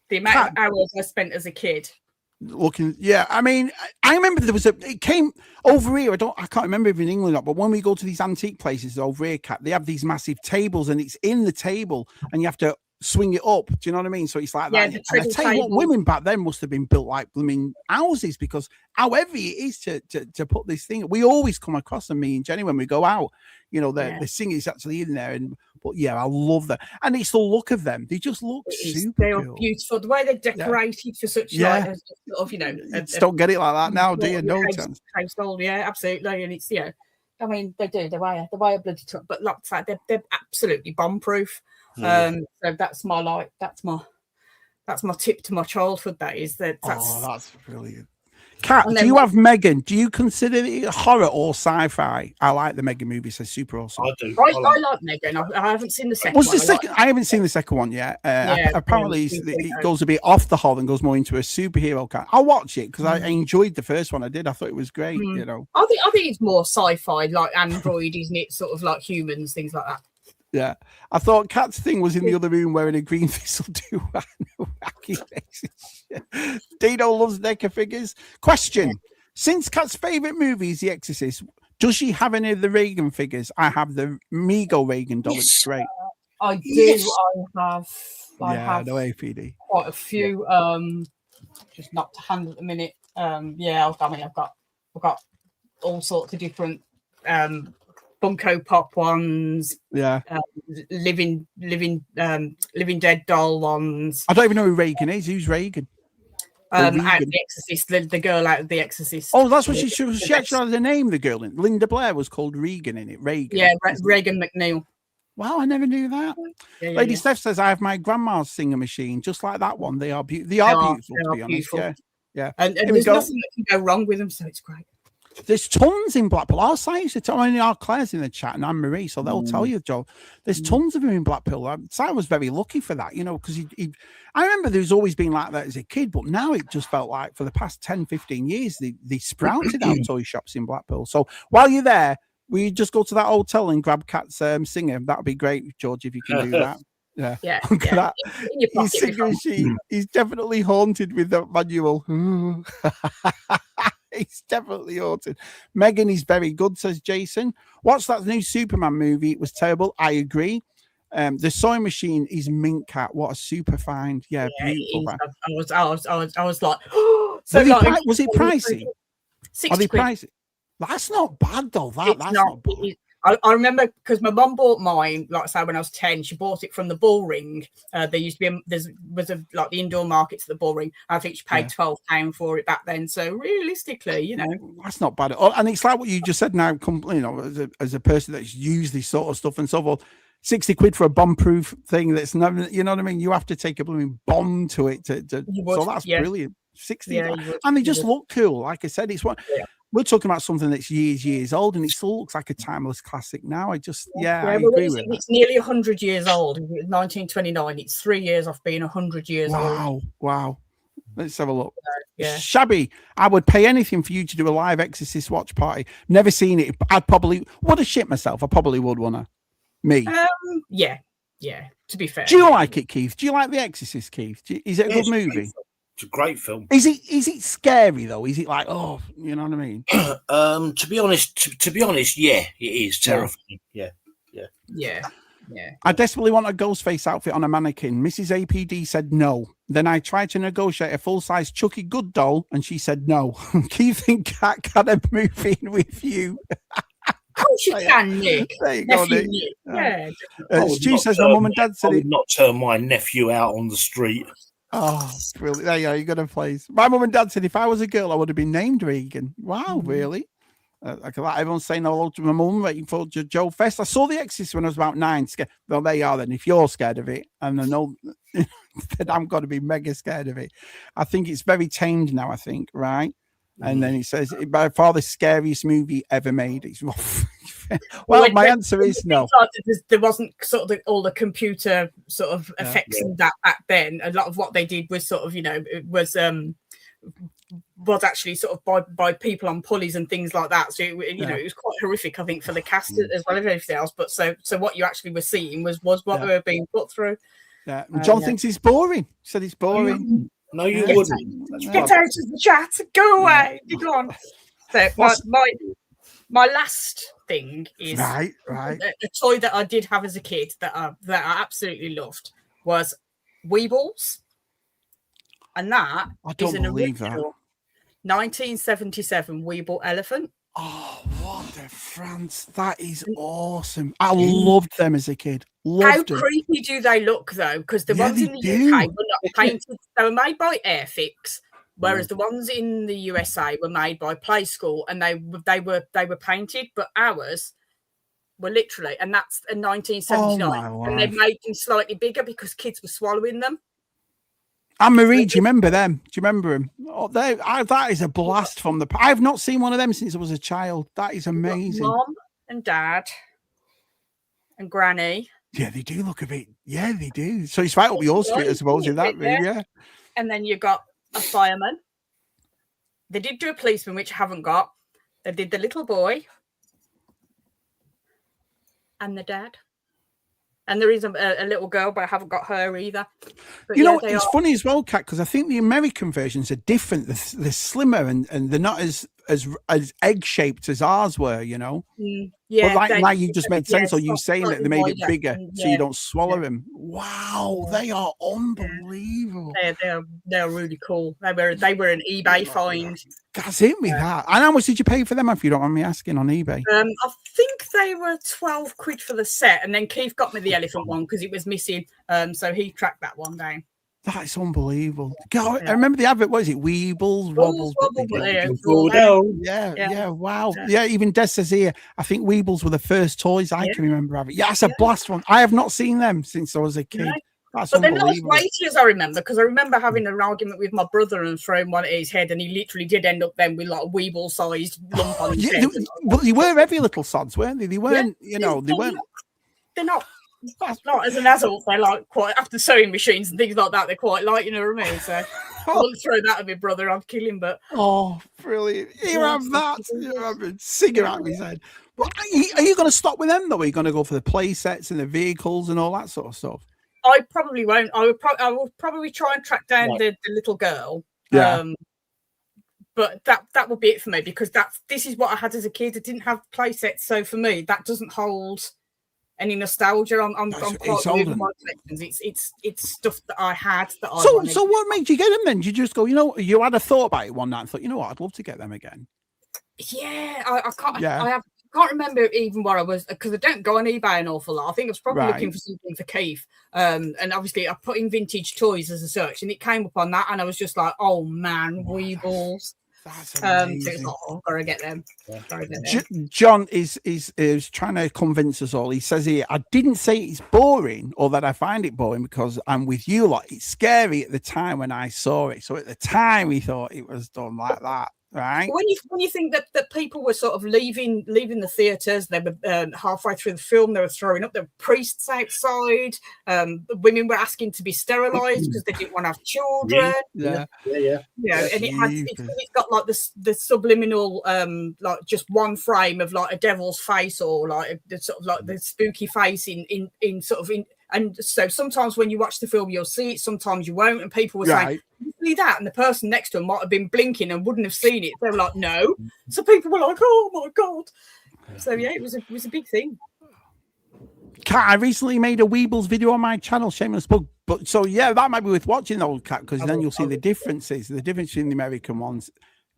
the amount of hours I spent as a kid. Looking, I mean, I remember it came over here. I can't remember if in England or not, but when we go to these antique places over here, Kat, they have these massive tables, and it's in the table, and you have to swing it up. Do you know what I mean? So it's like that. And I tell you what, women back then must have been built like blooming houses, because how heavy it is to put this thing. We always come across them, me and Jenny, when we go out. You know, the Singer is actually in there, but I love that, and it's the look of them. They just look super. They are beautiful. The way they're decorated for such like a sort of, just don't get it like that now, do you? No chance. Household, absolutely, and it's I mean, they do. They weigh a bloody ton, but like they're absolutely bomb-proof. So that's my tip to my childhood. That is that. That's brilliant. Kat, do you have Megan? Do you consider it horror or sci-fi? I like the Megan movie. It's super awesome. I do. I like Megan. I haven't seen the second one. I haven't seen the second one yet. Apparently, it goes a bit off the hole and goes more into a superhero kind. I'll watch it because I enjoyed the first one. I thought it was great. You know, I think it's more sci-fi, like Android, isn't it? Sort of like humans, things like that. Yeah, I thought Kat's thing was in the other room wearing a green thistle do wacky faces. Dino loves NECA figures. Question: since Kat's favorite movie is The Exorcist, does she have any of the Reagan figures? I have the Mego Reagan doll. It's great. I do. I have. No APD. Quite a few. Just not to hand at the minute. I've got all sorts of different Funko Pop ones, living dead doll ones. I don't even know who Reagan is. Who's Reagan? Out of The Exorcist, the girl out of The Exorcist. Oh, that's what she actually had the name. The girl in Linda Blair was called Regan in it. Reagan. Yeah, Reagan McNeil. Wow, I never knew that. Lady Steph says I have my grandma's Singer machine, just like that one. They are beautiful. They are beautiful, to be honest. Yeah. And there's nothing that can go wrong with them, so it's great. There's tons in Blackpool. Our site used to tell me, our Claire's in the chat and Anne Marie, so they'll tell you, Joe. There's tons of them in Blackpool. I was very lucky for that, because I remember there's always been like that as a kid, but now it just felt like for the past 10, 15 years, they sprouted out toy shops in Blackpool. So while you're there, we just go to that hotel and grab Kat's Singer. That'd be great, George, if you can do that. Yeah. Look at that. His Singer machine. He's definitely haunted with that manual. He's definitely haunted. Megan is very good, says Jason. What's that new Superman movie? It was terrible. I agree. The sewing machine is mint, Cat. What a super find. Yeah, beautiful. I was like, was it pricey? 60 quid. Pricey? That's not bad though. That's not bad. I remember because my mum bought mine, like I say, when I was 10. She bought it from the Bull Ring. There used to be like the indoor markets at the Bull Ring. I think she paid £12 for it back then. So realistically, that's not bad at all. And it's like what you just said now. As a person that's used this sort of stuff and so forth, 60 quid for a bomb-proof thing that's never, you know what I mean? You have to take a blooming bomb to it. So that's brilliant. 60, and they just look cool. Like I said, it's one. we're talking about something that's years old, and it still looks like a timeless classic now. I well, agree with that. It's nearly 100 years old. 1929. It's 3 years off being 100 years old. Wow. Let's have a look. Yeah. Shabby, I would pay anything for you to do a live Exorcist watch party. Never seen it. I'd probably would have shit myself. I probably would, wouldn't I? Me. Yeah. To be fair. Do you like it, Keith? Do you like The Exorcist, Keith? Is it a good movie? It's a great film. Is it scary though? Is it like, oh, you know what I mean? To be honest, yeah, it is terrifying. Yeah. I desperately want a Ghostface outfit on a mannequin. Mrs. APD said no. Then I tried to negotiate a full-size Chucky Good doll, and she said no. Keith and Kat can I move in with you? Of course you can, Nick. There you go, Nick. Yeah. Stu says my mum and dad said I it. would not turn my nephew out on the street. Oh, brilliant. There you go. You're going to place. My mum and dad said if I was a girl, I would have been named Regan. Wow, really? Everyone's saying hello to my mum, waiting for Joe Fest. I saw The Exorcist when I was about 9. Scared. Well, there you are then. If you're scared of it, and I know that I'm going to be mega scared of it. I think it's very tamed now, I think, right? And then it says, by far the scariest movie ever made. It's well, my answer is no. There wasn't sort of all the computer sort of effects and that back then. A lot of what they did was sort of, it was actually sort of by people on pulleys and things like that. So it was quite horrific, I think, for the cast as well as everything else. But so what you actually were seeing was what they were being put through. Yeah, John thinks it's boring. He said it's boring. No, you wouldn't. Get out of the chat. Go away. Be gone. So my last thing is right. A toy that I did have as a kid that I absolutely loved was Weebles, and that is an original 1977 Weeble elephant. Oh, what the France! That is awesome. I loved them as a kid. How creepy do they look though? Because the ones in the UK were not painted; they were made by Airfix, whereas the ones in the USA were made by Play School, and they were painted. But ours were literally, and that's in 1979, and they made them slightly bigger because kids were swallowing them. And Marie, do you remember them? Do you remember them? Oh, that is a blast from the. I've not seen one of them since I was a child. That is amazing. Mom and Dad and Granny. Yeah, they do look a bit. Yeah, they do. So it's right up your street, I suppose, in that room. Yeah. And then you got a fireman. They did do a policeman, which I haven't got. They did the little boy and the dad. And there is a little girl, but I haven't got her either. But it's funny as well, Kat, because I think the American versions are different. They're slimmer and they're not as egg shaped as ours were, Yeah. But now you just made sense, or you saying that they made it bigger so you don't swallow them. Wow, they are unbelievable. They're really cool. They were an eBay find. That's it with that. And how much did you pay for them, if you don't mind me asking, on eBay? I think they were 12 quid for the set, and then Keith got me the elephant one because it was missing. So he tracked that one down. That's unbelievable. God, I remember the advert. What is it? Weebles, wobbles. Yeah. Wow. Yeah. Even Des says here, I think Weebles were the first toys I can remember having. Yeah, that's a blast one. I have not seen them since I was a kid. That's but they're not as weighty as I remember, because I remember having an argument with my brother and throwing one at his head, and he literally did end up then with like a Weeble-sized lump on his head. Well, they were heavy little sods, weren't they? They weren't, they weren't. They're not as an adult. They're like quite, after sewing machines and things like that, they're quite light, you know what I mean? So I wouldn't throw that at my brother, I'd kill him. But brilliant. You have that. You have a cigarette out of his head. But are you going to stop with them though? Are you going to go for the play sets and the vehicles and all that sort of stuff? I probably won't. I will probably try and track down the little girl. Yeah. But that would be it for me, because this is what I had as a kid. I didn't have play sets, so for me that doesn't hold any nostalgia. I'm quite new with my collections. It's stuff that I had that I wanted. So what made you get them then? Did you just go, you had a thought about it one night and thought, I'd love to get them again? Yeah, I can't. Yeah. I can't remember even where I was, because I don't go on eBay an awful lot. I think I was probably looking for something for Keith. And obviously I put in vintage toys as a search, and it came up on that, and I was just like, oh man, Weebles. That's amazing. So gotta get them. John is trying to convince us all. He says here, I didn't say it's boring or that I find it boring, because I'm with you lot. It's scary at the time when I saw it. So at the time we thought it was done like that. Right. When you think that people were sort of leaving the theatres, they were halfway through the film, they were throwing up. There were priests outside. Women were asking to be sterilised because they didn't want to have children. Yeah. You know, and it's got like the subliminal like just one frame of like a devil's face or like the sort of like the spooky face in sort of in. And so sometimes when you watch the film, you'll see it, sometimes you won't. And people were saying, you see that? And the person next to them might have been blinking and wouldn't have seen it. They were like, no. So people were like, oh my God. So yeah, it was a big thing. Kat, I recently made a Weebles video on my channel, shameless plug. But so yeah, that might be worth watching though, Kat, because then you'll see the difference between the American ones.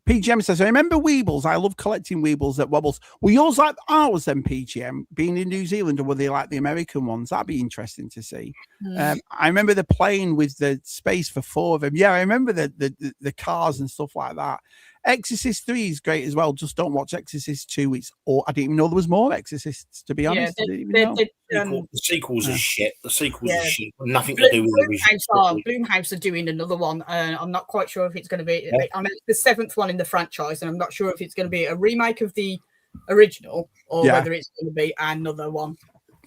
PGM says, I remember Weebles. I love collecting Weebles that wobbles. Were yours like ours then, PGM, being in New Zealand, or were they like the American ones? That'd be interesting to see. I remember the plane with the space for 4 of them. Yeah, I remember the cars and stuff like that. Exorcist 3 is great as well. Just don't watch Exorcist 2. I didn't even know there was more Exorcists, to be honest. The sequels are shit. The sequels are shit. Nothing to do with the Blumhouse are doing another one. I'm not quite sure if it's going to be. I mean, it's the 7th one in the franchise, and I'm not sure if it's going to be a remake of the original or whether it's going to be another one.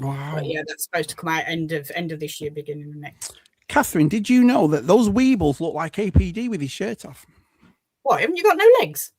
Wow. But yeah, that's supposed to come out end of this year, beginning of next. Catherine, did you know that those Weebles look like APD with his shirt off? What, haven't you got no legs?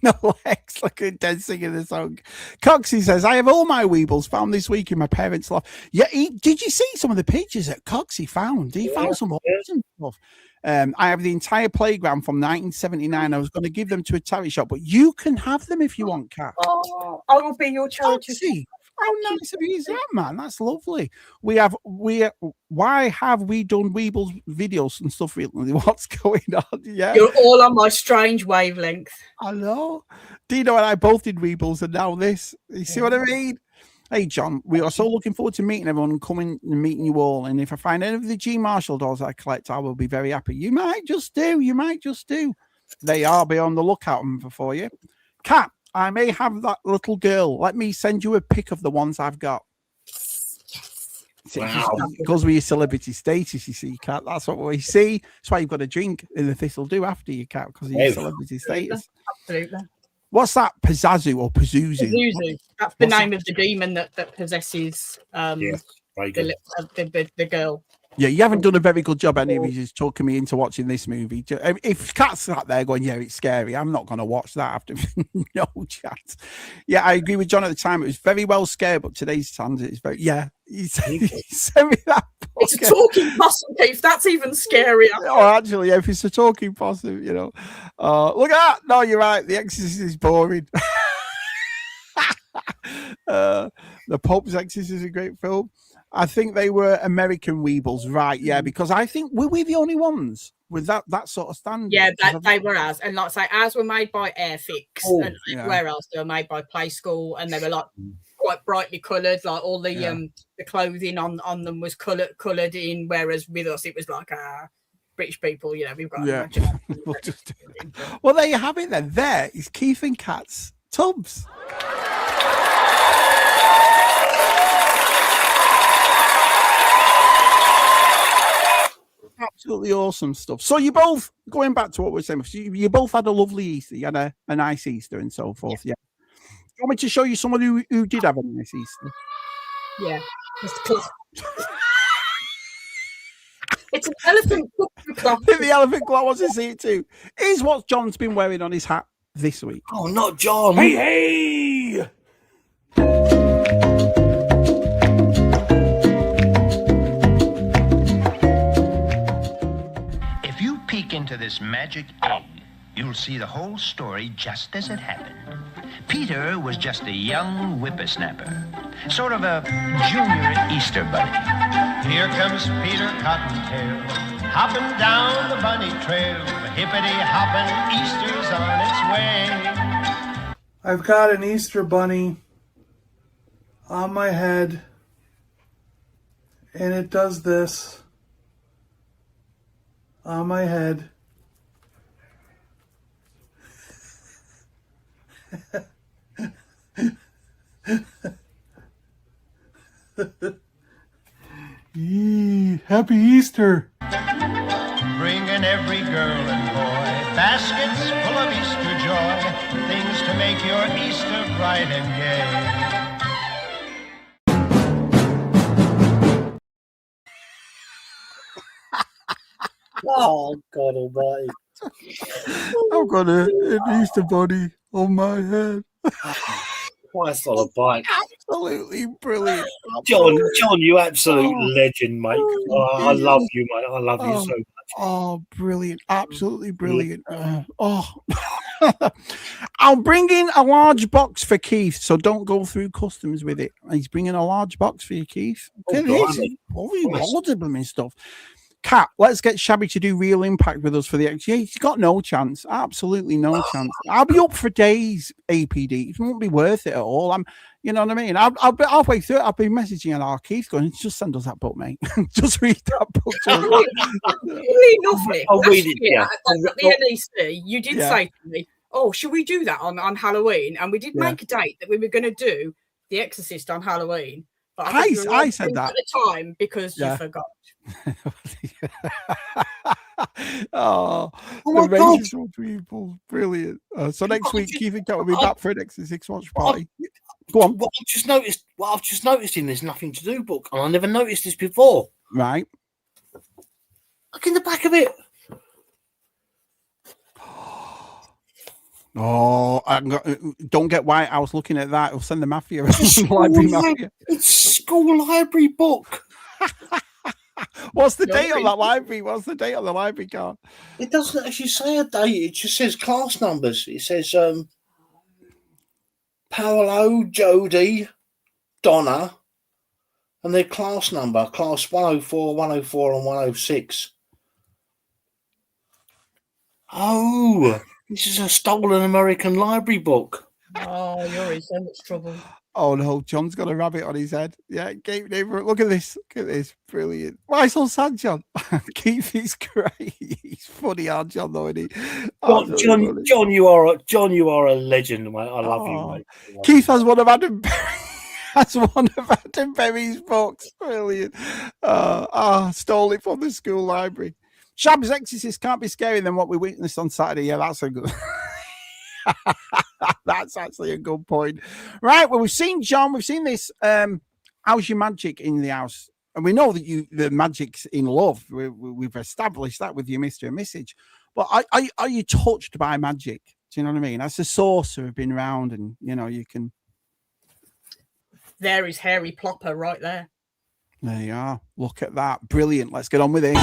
No legs, like a dead singing the song. Coxie says, I have all my Weebles found this week in my parents' loft. Yeah, did you see some of the pictures that Coxie found? He found some awesome stuff. I have the entire playground from 1979. I was going to give them to a charity shop, but you can have them if you want, Kat. Oh, I will be your charity. Coxie, how nice of you is that, man? That's lovely. Why have we done Weebles videos and stuff recently? What's going on? Yeah, you're all on my strange wavelength. I know. Dino and I both did Weebles, and now this. You see what I mean? Hey, John, we are so looking forward to meeting everyone and coming and meeting you all. And if I find any of the G Marshall dolls I collect, I will be very happy. You might just do. They are. Be on the lookout for you. Kat, I may have that little girl. Let me send you a pic of the ones I've got. Wow. It goes with your celebrity status, you see, Kat. That's what we see. That's why you've got a drink in the Thistle do after you, Kat, because of your celebrity status. Absolutely. What's that? Pazazu or Pazuzu? Pazuzu. That's the name of the demon that possesses the girl. Yeah, you haven't done a very good job, any of you, just talking me into watching this movie. If Kat's sat there going, yeah, it's scary, I'm not going to watch that after no chat. Yeah, I agree with John at the time. It was very well scared, but today's standard is very, he sent me that book. It's a talking possum, Keith. That's even scarier. Oh, actually, if it's a talking possum, look at that. No, you're right. The Exorcist is boring. The Pope's Exorcist is a great film. I think they were American Weebles, right? Yeah, because I think were we the only ones with that sort of standard? Yeah, they were ours, and like I say, ours were made by Airfix, and everywhere else they were made by Play School, and they were like quite brightly coloured, like all the clothing on them was coloured in, whereas with us it was like British people, we've got Well, there you have it then. There is Keith and Kat's Tubs. Absolutely awesome stuff. So you both, going back to what we were saying, you both had a lovely Easter. You had a nice Easter and so forth. Yeah. Do you want me to show you someone who did have a nice Easter? Yeah. It's an elephant cloth. The elephant cloth wants to see it too. Here's what John's been wearing on his hat this week. Oh, not John. Hey! Into this magic egg, you'll see the whole story just as it happened. Peter was just a young whippersnapper, sort of a junior Easter bunny. Here comes Peter Cottontail, hopping down the bunny trail. Hippity-hopping, Easter's on its way. I've got an Easter bunny on my head, and it does this. On my head. Happy Easter. Bringing every girl and boy baskets full of Easter bright and gay. Oh, God almighty. I've got an Easter bunny on my head. Christ on a bike. Absolutely brilliant. John, you absolute Oh. legend, mate. Oh, I love you, mate. I love you Oh. so much. Oh, brilliant. Absolutely brilliant. I'll bring in a large box for Keith, so don't go through customs with it. He's bringing a large box for you, Keith. Look at this. Loads of them and stuff. Kat, let's get Shabby to do Real Impact with us for the XG. He's got no chance. Absolutely no chance. I'll be up for days, APD. It won't be worth it at all. You know what I mean? I'll be halfway through it. I've been messaging our Keith going, just send us that book, mate. Just read that book. Really lovely. I'll Last read it, year yeah. at the NEC, you did Yeah. say to me, "Oh, should we do that on Halloween?" And we did make a date that we were going to do The Exorcist on Halloween. But I think you were I said that at the time because you forgot. Oh my amazing people. Brilliant. So next week, Keith and Kat will be back for an Exorcist watch party. Go on. What I've just noticed in There's Nothing to Do book, and I never noticed this before. Right. Look in the back of it. Oh, don't get White House looking at that. It'll send the mafia. Library mafia. It's school library book. What's the date on that library? What's the date on the library card? It doesn't actually say a date. It just says class numbers. It says Paolo, Jody, Donna, and their class number, class 104, 104, and 106. Oh, this is a stolen American library book. Oh, you're in so much trouble. Oh no, John's got a rabbit on his head. Yeah, Keith, look at this. Look at this. Brilliant. Why so sad, John? Keith is great. He's funny, aren't John, though, isn't he? John, you are a legend, mate. I love you, mate. Keith has one of Adam Berry's books. Brilliant. Stole it from the school library. Shab's Exorcist can't be scarier than what we witnessed on Saturday. Yeah, that's a good. That's actually a good point. Right. Well, we've seen John. We've seen this. How's your magic in the house? And we know that the magic's in love. We've established that with your Mr. and Mrs. But are you touched by magic? Do you know what I mean? That's a sorcerer been around, and you can. There is Harry Plopper right there. There you are. Look at that. Brilliant. Let's get on with it.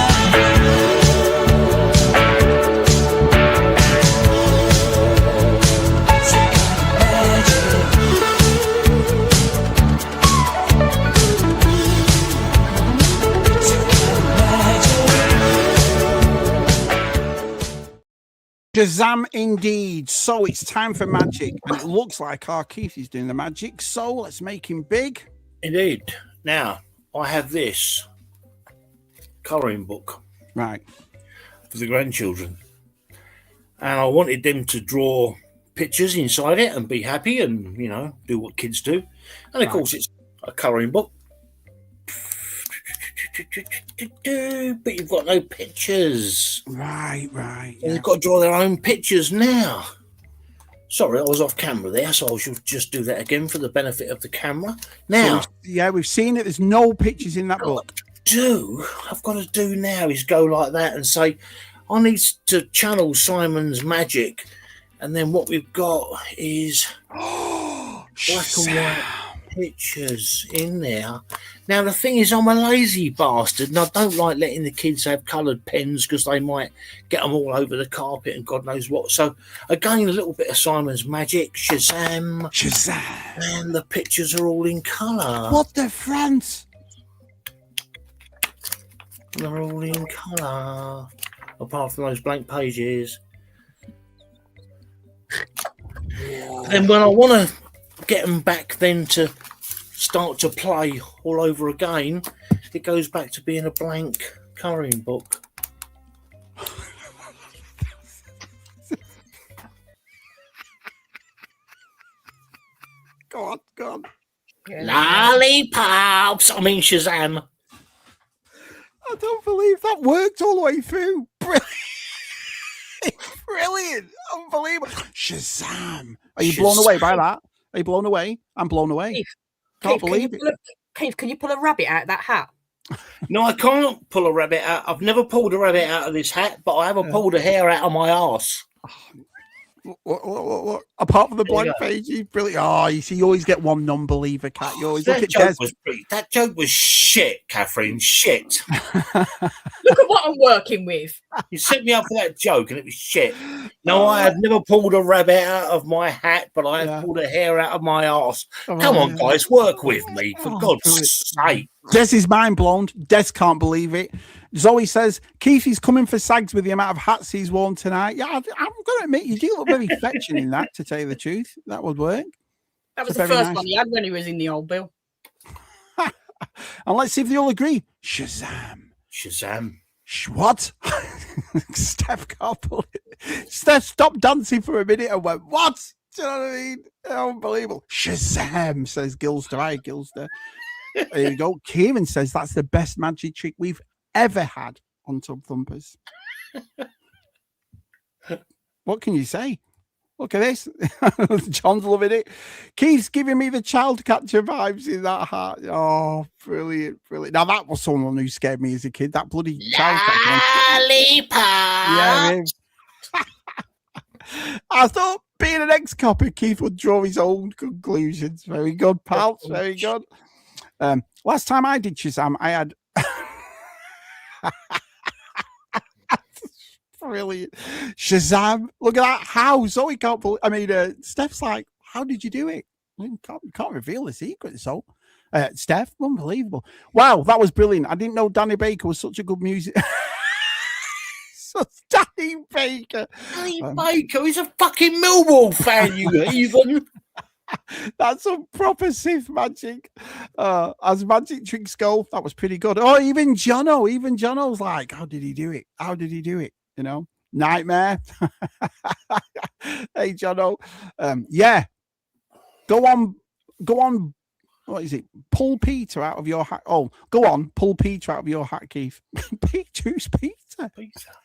Shazam indeed. So it's time for magic. And it looks like our Keith is doing the magic. So let's make him big. Indeed. Now, I have this colouring book. Right. For the grandchildren. And I wanted them to draw pictures inside it and be happy and, do what kids do. And of course, it's a colouring book. But you've got no pictures. Right. They've got to draw their own pictures now. Sorry, I was off camera there, so I should just do that again for the benefit of the camera. Now, we've seen it. There's no pictures in that book. I've got to do now is go like that and say, I need to channel Simon's magic. And then what we've got is black and white pictures in there. Now, the thing is, I'm a lazy bastard, and I don't like letting the kids have coloured pens because they might get them all over the carpet and God knows what. So, again, a little bit of Simon's magic. Shazam. And the pictures are all in colour. What the France? They're all in colour. Apart from those blank pages. Then when I want to get them back then to start to play all over again, it goes back to being a blank colouring book. Go on. Lollipops! I mean Shazam. I don't believe that worked all the way through. Brilliant. Unbelievable. Shazam. Are you blown away by that? Are you blown away? I'm blown away. Keith, Can't Keith, believe it. Keith, can you pull a rabbit out of that hat? No, I can't pull a rabbit out. I've never pulled a rabbit out of this hat, but I haven't pulled a hair out of my arse. What? Apart from the blank page, he's brilliant. Oh, you see, you always get one non-believer, Cat. You always look at Des. That joke was shit, Catherine. Shit. Look at what I'm working with. You set me up for that joke, and it was shit. No, I have never pulled a rabbit out of my hat, but I have pulled a hair out of my arse. Come on, guys, work with me, for God's sake. Des is mind blown. Des can't believe it. Zoe says, Keith is coming for sags with the amount of hats he's worn tonight. Yeah, I'm going to admit, you do look very fetching in that, to tell you the truth. That would work. That was the first one he had when he was in the old bill. And let's see if they all agree. Shazam. Shazam. What? Steph can't pull it. Steph stopped dancing for a minute and went, what? Do you know what I mean? Unbelievable. Shazam, says Gilster. Hi, Gilster. There you go. Kieran says that's the best magic trick we've ever had on Tub Thumpers. What can you say? Look at this. John's loving it. Keith's giving me the child catcher vibes in that hat. Oh, brilliant, brilliant. Now, that was someone who scared me as a kid. That bloody child catcher. Yeah, I thought being an ex-copper, Keith would draw his own conclusions. Very good, pal. Very good. Last time I did Shazam, I had brilliant Shazam. Look at that. How? Zoe can't believe. I mean, Steph's like, how did you do it? You can't reveal the secret. So, Steph, unbelievable. Wow, that was brilliant. I didn't know Danny Baker was such a good music. Danny Baker. Danny Baker is a fucking Millwall fan, you even. That's some proper Sith magic. As magic tricks go, that was pretty good. Oh, even Jono's like, how did he do it? How did he do it? You know, nightmare. Hey, Jono. Yeah. Go on. What is it? Pull Peter out of your hat. Oh, go on. Pull Peter out of your hat, Keith. Who's Peter?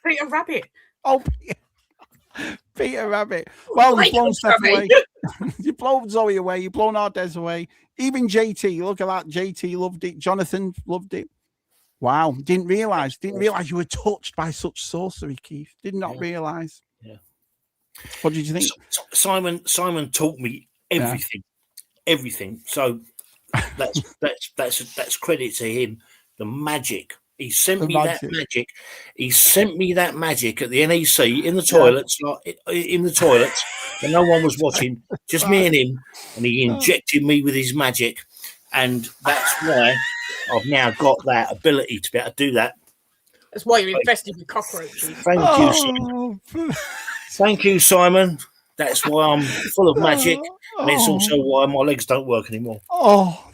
Peter Rabbit. Oh, Peter Rabbit. Well, you've blown Steph away. You've blown Zoe away. You've blown Ardez away. Even JT, look at that. JT loved it. Jonathan loved it. Wow. Didn't realize you were touched by such sorcery, Keith. Did not realize. Yeah. What did you think? Simon taught me everything. Everything. So that's credit to him. The magic. He sent me that magic. He sent me that magic at the NEC in the toilets, when no one was watching, just me and him, and he injected me with his magic, and that's why I've now got that ability to be able to do that. That's why you're invested with cockroaches. Thank you, Simon. Thank you, Simon. That's why I'm full of magic, and it's also why my legs don't work anymore. Oh.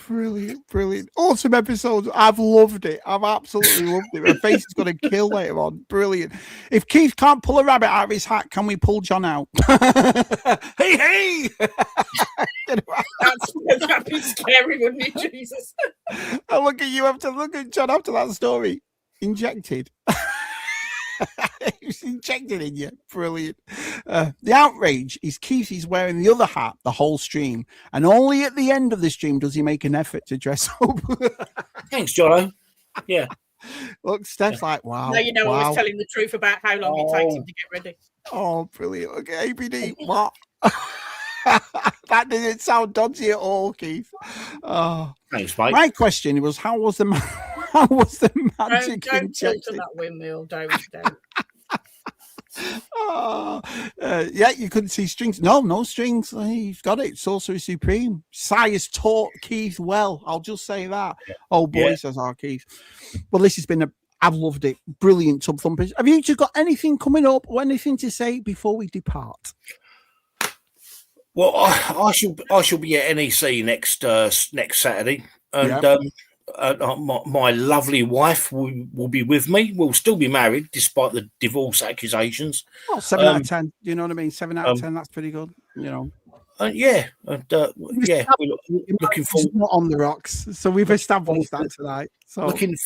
Brilliant. Awesome episode. I've loved it. I've absolutely loved it. My face is going to kill later on. Brilliant. If Keith can't pull a rabbit out of his hat, can we pull John out? hey! That'd be scary, wouldn't it, Jesus? I look at you after look at John after that story. Injected. He's injected in you. Brilliant. The outrage is Keith is wearing the other hat the whole stream, and only at the end of the stream does he make an effort to dress up. Thanks, Jono. Yeah. Look, Steph's like, wow. Now you know I was telling the truth about how long it takes him to get ready. Oh, brilliant. Okay, ABD. What? That didn't sound dodgy at all, Keith. Oh. Thanks, mate. My question was, how was the magic Don't tilt to that windmill. Don't. Yeah, you couldn't see strings. No strings. He's got it. Sorcery Supreme. Sire's taught Keith well. I'll just say that. Oh boy, says our Keith. Well, this has been I've loved it. Brilliant Tub Thumpers. Have you two got anything coming up or anything to say before we depart? Well, I shall be at NEC next Saturday, and my lovely wife will be with me. We'll still be married despite the divorce accusations. Well, 7 out of 10. You know what I mean? 7 out of 10. That's pretty good. You know. We're looking forward. Not on the rocks, so we've established that tonight. So looking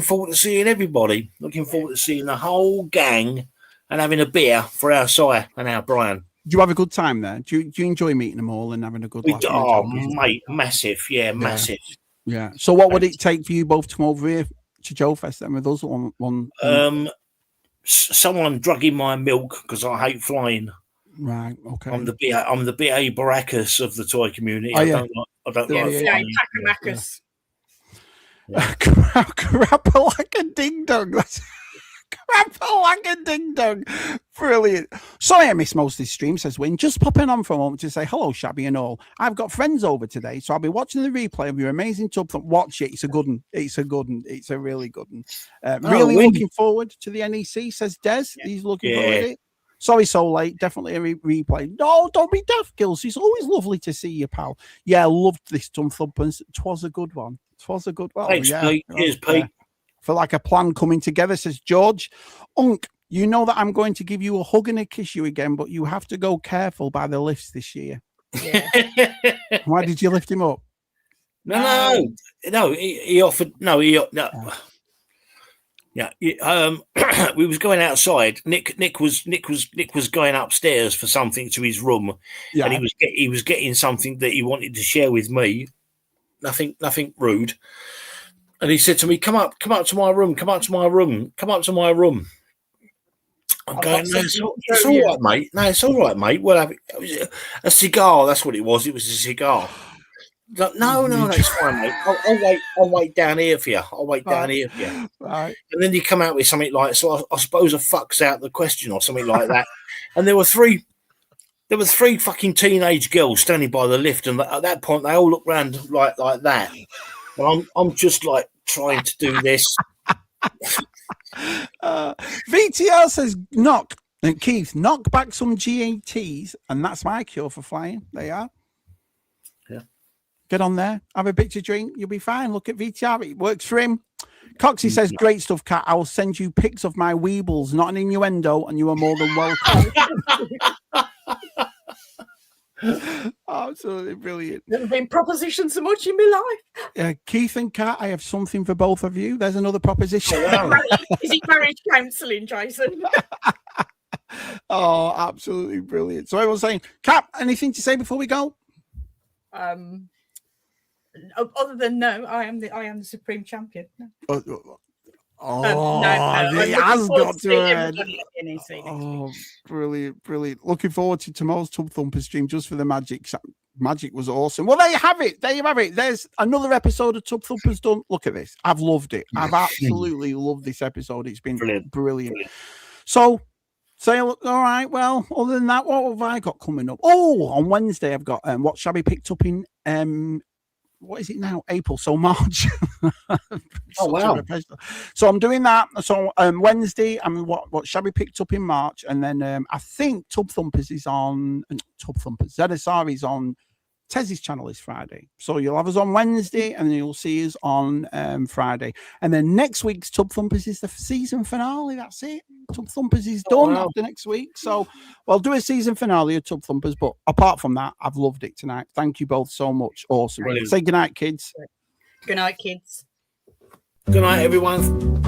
forward to seeing everybody. Looking forward to seeing the whole gang and having a beer for our Sire and our Brian. you have a good time there? Do you enjoy meeting them all and having a good laugh? Oh, mate, massive. Yeah, massive. Yeah. So what would it take for you both to come over here to Joe Fest then with us? Someone drugging my milk because I hate flying. Right. Okay. I'm the B.A. Baracus of the toy community. Oh, I yeah. don't like flying. Pacamacus. Crapple like a ding dong. Crapple like a ding dong. Brilliant. Sorry I missed most of this stream, says Win. Just popping on for a moment to say hello, Shabby and all. I've got friends over today, so I'll be watching the replay of your amazing Tub Thump. Watch it. It's a good one. It's a good one. It's a really good one. Really looking forward to the NEC, says Des. He's looking forward to it. Sorry so late. Definitely a replay. No, don't be daft, Gills. It's always lovely to see you, pal. Yeah, I loved this Tub Thumpers. It was a good one. Thanks, Pete. Cheers, Pete. For like a plan coming together, says George. Unk, you know that I'm going to give you a hug and a kiss you again, but you have to go careful by the lifts this year. Yeah. Why did you lift him up? No. He offered. No. Yeah. We was going outside. Nick was going upstairs for something to his room, and he was getting something that he wanted to share with me. Nothing rude. And he said to me, "Come up to my room. Come up to my room. I'm going, no, it's all right, mate. No, it's all right, mate. Well, a cigar. That's what it was. It was a cigar. No, that's fine, mate. I'll wait down here for you. Right. And then you come out with something like, so I suppose a fuck's out the question or something like that. And there were three fucking teenage girls standing by the lift, and at that point they all looked round like that. And I'm just like trying to do this. VTR says knock, and Keith, knock back some GATs, and that's my cure for flying. There you are. Yeah. Get on there, have a bit to drink, you'll be fine. Look at VTR, it works for him. Coxie says, great stuff, Cat. I will send you pics of my weebles, not an innuendo, and you are more than welcome. Absolutely brilliant. Never been propositioned so much in my life. Keith and Kat, I have something for both of you. There's another proposition. Is it marriage counselling, Jason? Oh, absolutely brilliant. So everyone's saying, Kat, anything to say before we go? Other than no, I am the supreme champion. No. He has got to end. Oh, brilliant. Looking forward to tomorrow's Tub Thumpers stream just for the magic. Magic was awesome. Well, there you have it. There's another episode of Tub Thumpers done. Look at this. I've loved it. I've absolutely loved this episode. It's been brilliant. So, all right, well, other than that, what have I got coming up? Oh, on Wednesday, I've got what Shabby picked up in what is it now? April, so March. Oh wow! So I'm doing that. So Wednesday, I'm what Shabby picked up in March, and then I think Tub Thumpers is on ZSR is on Tez's channel is Friday. So you'll have us on Wednesday, and then you'll see us on Friday. And then next week's Tub Thumpers is the season finale. That's it. Tub Thumpers is done after next week. So we'll do a season finale of Tub Thumpers. But apart from that, I've loved it tonight. Thank you both so much. Awesome. Brilliant. Say goodnight, kids. Good night, kids. Good night, everyone.